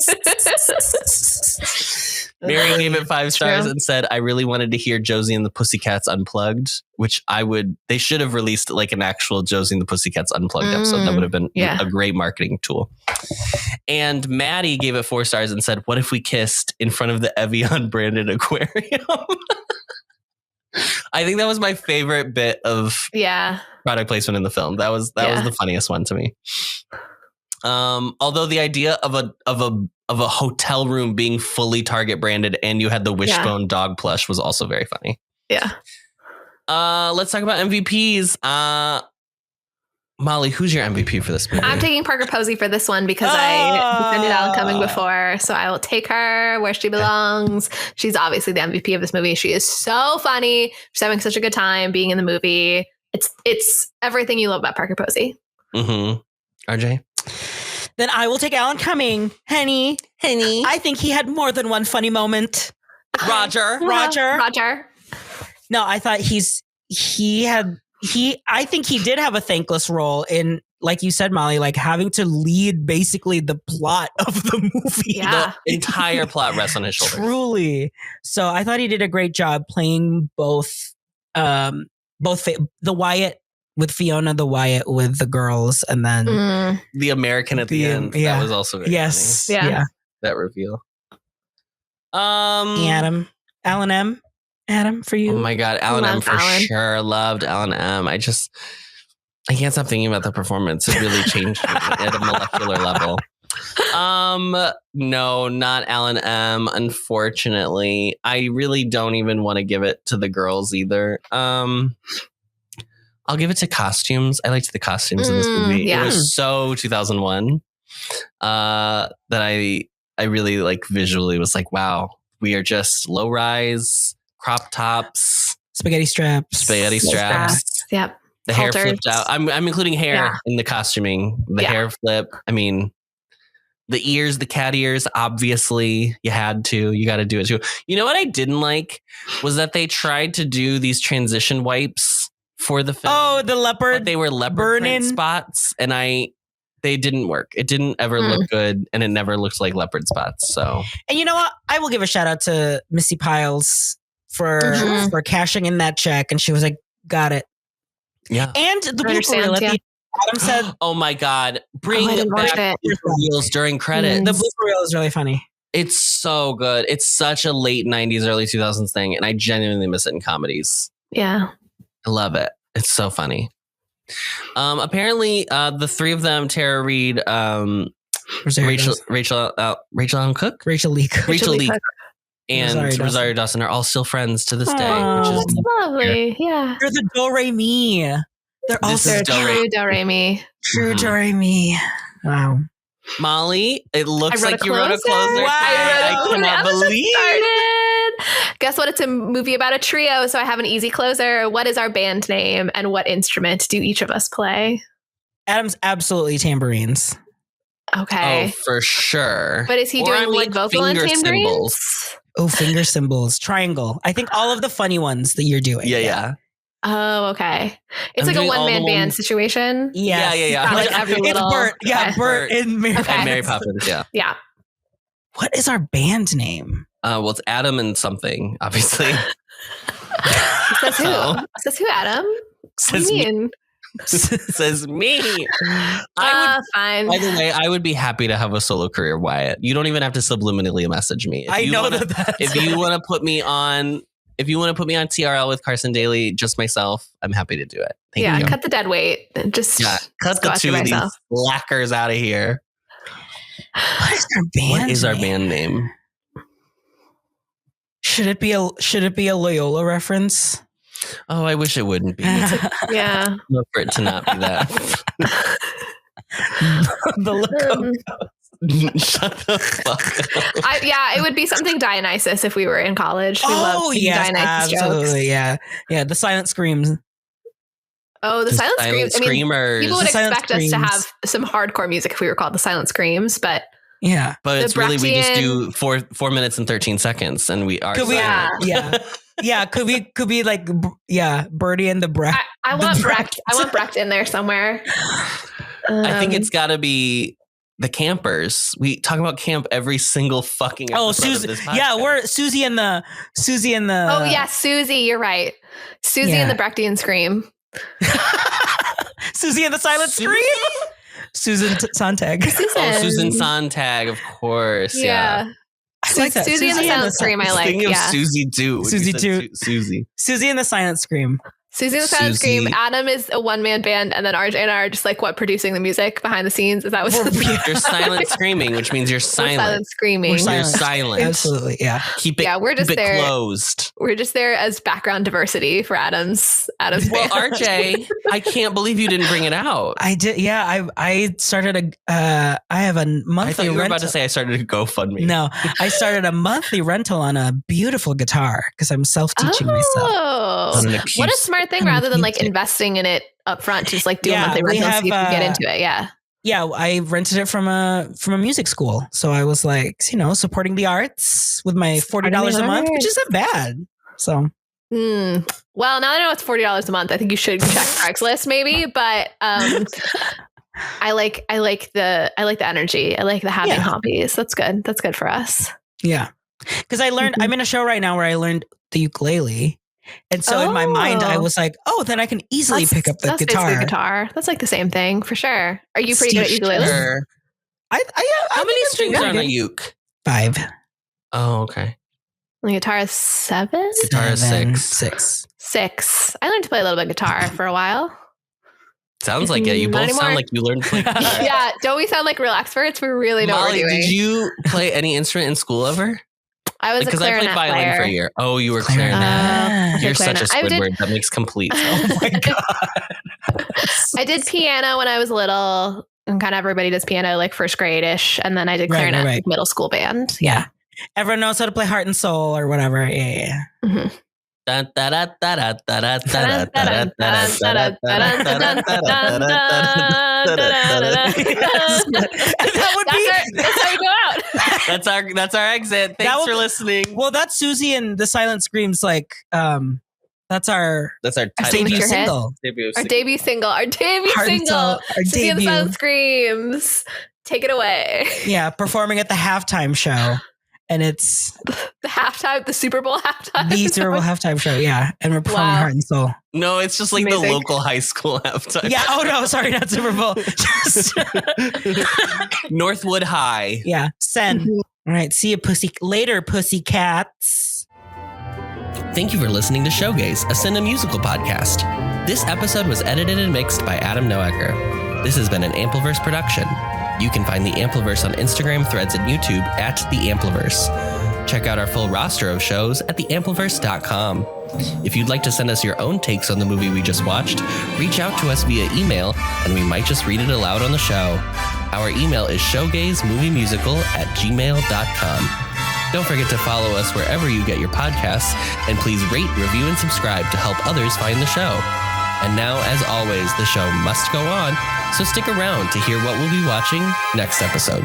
Mary gave it 5 stars True. and said, I really wanted to hear Josie and the Pussycats Unplugged, which they should have released like an actual Josie and the Pussycats Unplugged episode. That would have been a great marketing tool. And Maddie gave it 4 stars and said, what if we kissed in front of the Evian branded aquarium? I think that was my favorite bit of product placement in the film. That was the funniest one to me. Although the idea of a hotel room being fully Target branded and you had the Wishbone dog plush was also very funny. Yeah. Let's talk about MVPs. Molly, who's your MVP for this movie? I'm taking Parker Posey for this one because I defended Alan Cumming before. So I will take her where she belongs. She's obviously the MVP of this movie. She is so funny. She's having such a good time being in the movie. It's everything you love about Parker Posey. Mm-hmm. RJ? Then I will take Alan Cumming. Henny. I think he had more than one funny moment. Roger. No, I thought I think he did have a thankless role in, like you said, Molly, like having to lead basically the plot of the movie. Yeah. The entire plot rests on his shoulders. Truly. So I thought he did a great job playing both the Wyatt with Fiona, the Wyatt with the girls, and then the American at the end. Yeah. That was also very funny. Yeah. That reveal. Alan M. Adam, for you? Oh my God, Alan M for sure. Loved Alan M. I can't stop thinking about the performance. It really changed me at a molecular level. No, not Alan M. Unfortunately, I really don't even want to give it to the girls either. I'll give it to costumes. I liked the costumes in this movie. Yeah. It was so 2001 that I really like visually was like, wow, we are just low rise. Crop tops, spaghetti straps. Yep. The hair flipped out. I'm including hair in the costuming. The hair flip. I mean, the ears, the cat ears. Obviously, you got to do it too. You know what I didn't like was that they tried to do these transition wipes for the film. Oh, the leopard. But they were leopard print spots, and they didn't work. It didn't ever look good, and it never looked like leopard spots. So, and you know what? I will give a shout out to Missy Piles for cashing in that check, and she was like, "Got it." Yeah, and the blooper reel at the Adam said, "Oh my God, bring back blooper reels during credits." The blooper reel is really funny. It's so good. It's such a late 90s, early 2000s thing, and I genuinely miss it in comedies. Yeah, I love it. It's so funny. Apparently, the three of them, Tara Reid, Rachel Allen Cook, Rachel Lee Cook, and Rosario Dawson are all still friends to this day, which is that's lovely. Yeah, they're the Do Re Mi. They're also true Do Re Mi. True Do Re Mi. Wow. Molly, it looks like you wrote a closer. Wow. I cannot believe. Guess what? It's a movie about a trio, so I have an easy closer. What is our band name, and what instrument do each of us play? Adam's absolutely tambourines. Okay. Oh, for sure. But is he doing lead vocal on tambourines? Oh, finger cymbals, triangle. I think all of the funny ones that you're doing. Yeah. Oh, okay. It's like a one-man band situation. Yeah. Not like every little. It's Bert. Yeah, Okay. Bert and Mary. Okay. And Mary Poppins, yeah. Yeah. What is our band name? Well, it's Adam and something, obviously. Says who? Says who, Adam? Says what do you mean? Says me. Fine. By the way, I would be happy to have a solo career, Wyatt. You don't even have to subliminally message me. I know that. If you want to put me on TRL with Carson Daly, just myself, I'm happy to do it. Thank you. Cut the dead weight. Just cut the two of these slackers out of here. What is our band name? Should it be a Loyola reference? Oh, I wish it wouldn't be. Yeah. I'd love for it to not be that. The Loco. Shut the fuck up. It would be something Dionysus if we were in college. We love Dionysus absolutely, jokes. Yeah. The silent screams. Oh, the silent screams. Screamers. People would expect us to have some hardcore music if we were called the silent screams, but yeah. But it's really we just do 4 minutes and 13 seconds, and we are. Yeah. Could we like Birdie and the Brecht? I want Brecht. I want Brecht in there somewhere. I think it's got to be the campers. We talk about camp every single fucking episode Oh, of Susie. this podcast. Yeah, we're Susie and the. Oh yeah, Susie. You're right. Susie and the Brechtian scream. Susie and the silent scream. Susan Sontag. Susan Sontag, of course. Yeah. I like that. Susie and the silent scream. I like. Speaking of Yeah. Susie too. Susie too. Susie. Susie and the silent scream. Susie and the silent scream. Adam is a one-man band, and then RJ and I are just like producing the music behind the scenes. Is that what You're silent screaming, which means you're silent. Silent screaming. You're silent. Absolutely. Yeah. Keep it. Yeah, we're just keep it there. closed. We're just there as background diversity for Adam's Well, band. RJ, I can't believe you didn't bring it out. I did. Yeah. I started I have a monthly I thought you were rental. about to say I started a GoFundMe. No, I started a monthly rental on a beautiful guitar because I'm self-teaching myself. On an What a acoustic- smart thing rather than like investing in it up front. Just like do a Yeah, monthly we rental so have, you can get into it. Yeah. Yeah, I rented it from a music school. So I was like, supporting the arts with my $40 a month, which isn't bad. So Well, now that I know it's $40 a month, I think you should check Craigslist maybe. But I like the energy. I like the having hobbies. That's good. That's good for us. yeah, because I learned. I'm in a show right now where I learned the ukulele, and so in my mind I was like, oh, then I can easily pick up the that's basically guitar. guitar. That's like the same thing for sure. Are you pretty good at ukulele? Sure. How many strings are on a uke? 5. Oh, okay. The guitar is 7? Guitar is 7, 6. 6. I learned to play a little bit of guitar for a while. Sounds like it. You Not both anymore. sound like you learned to play guitar. Yeah, don't we sound like real experts? We really know what Molly, we're doing. did you play any instrument in school ever? I was a Because I clarinet played violin player. for a year. Oh, you were clarinet. You're such a clarinet. Squidward. That makes complete sense. Oh my god! I did piano when I was little, and kind of everybody does piano like first grade-ish, and then I did clarinet right. middle school band. Yeah, everyone knows how to play Heart and Soul or whatever. Yeah. Mhm. That would be. That's how you go out. That's our exit. Thanks for listening. Well, that's Susie and the Silent Screams. Like, that's our title. debut signature hit. single. Our debut single. Our debut Heart and single. Soul, our Susie and the debut. Silent Screams. Take it away. Yeah, performing at the halftime show, and it's The halftime, the Super Bowl halftime. the Super Bowl halftime show. Yeah, and we're performing Wow. Heart and Soul. No, it's just like Amazing. the local high school halftime. Yeah. Oh no, sorry, not Super Bowl. Just Northwood High. yeah. Send. All right. See you, later, Pussycats. Thank you for listening to Showgays, a Cinema musical podcast. This episode was edited and mixed by Adam Noecker. This has been an Ampliverse production. You can find the Ampliverse on Instagram, Threads, and YouTube at the Ampliverse. Check out our full roster of shows at theampliverse.com. If you'd like to send us your own takes on the movie we just watched, reach out to us via email, and we might just read it aloud on the show. Our email is showgaysmoviemusical@gmail.com. Don't forget to follow us wherever you get your podcasts, and please rate, review, and subscribe to help others find the show. And now, as always, the show must go on, so stick around to hear what we'll be watching next episode.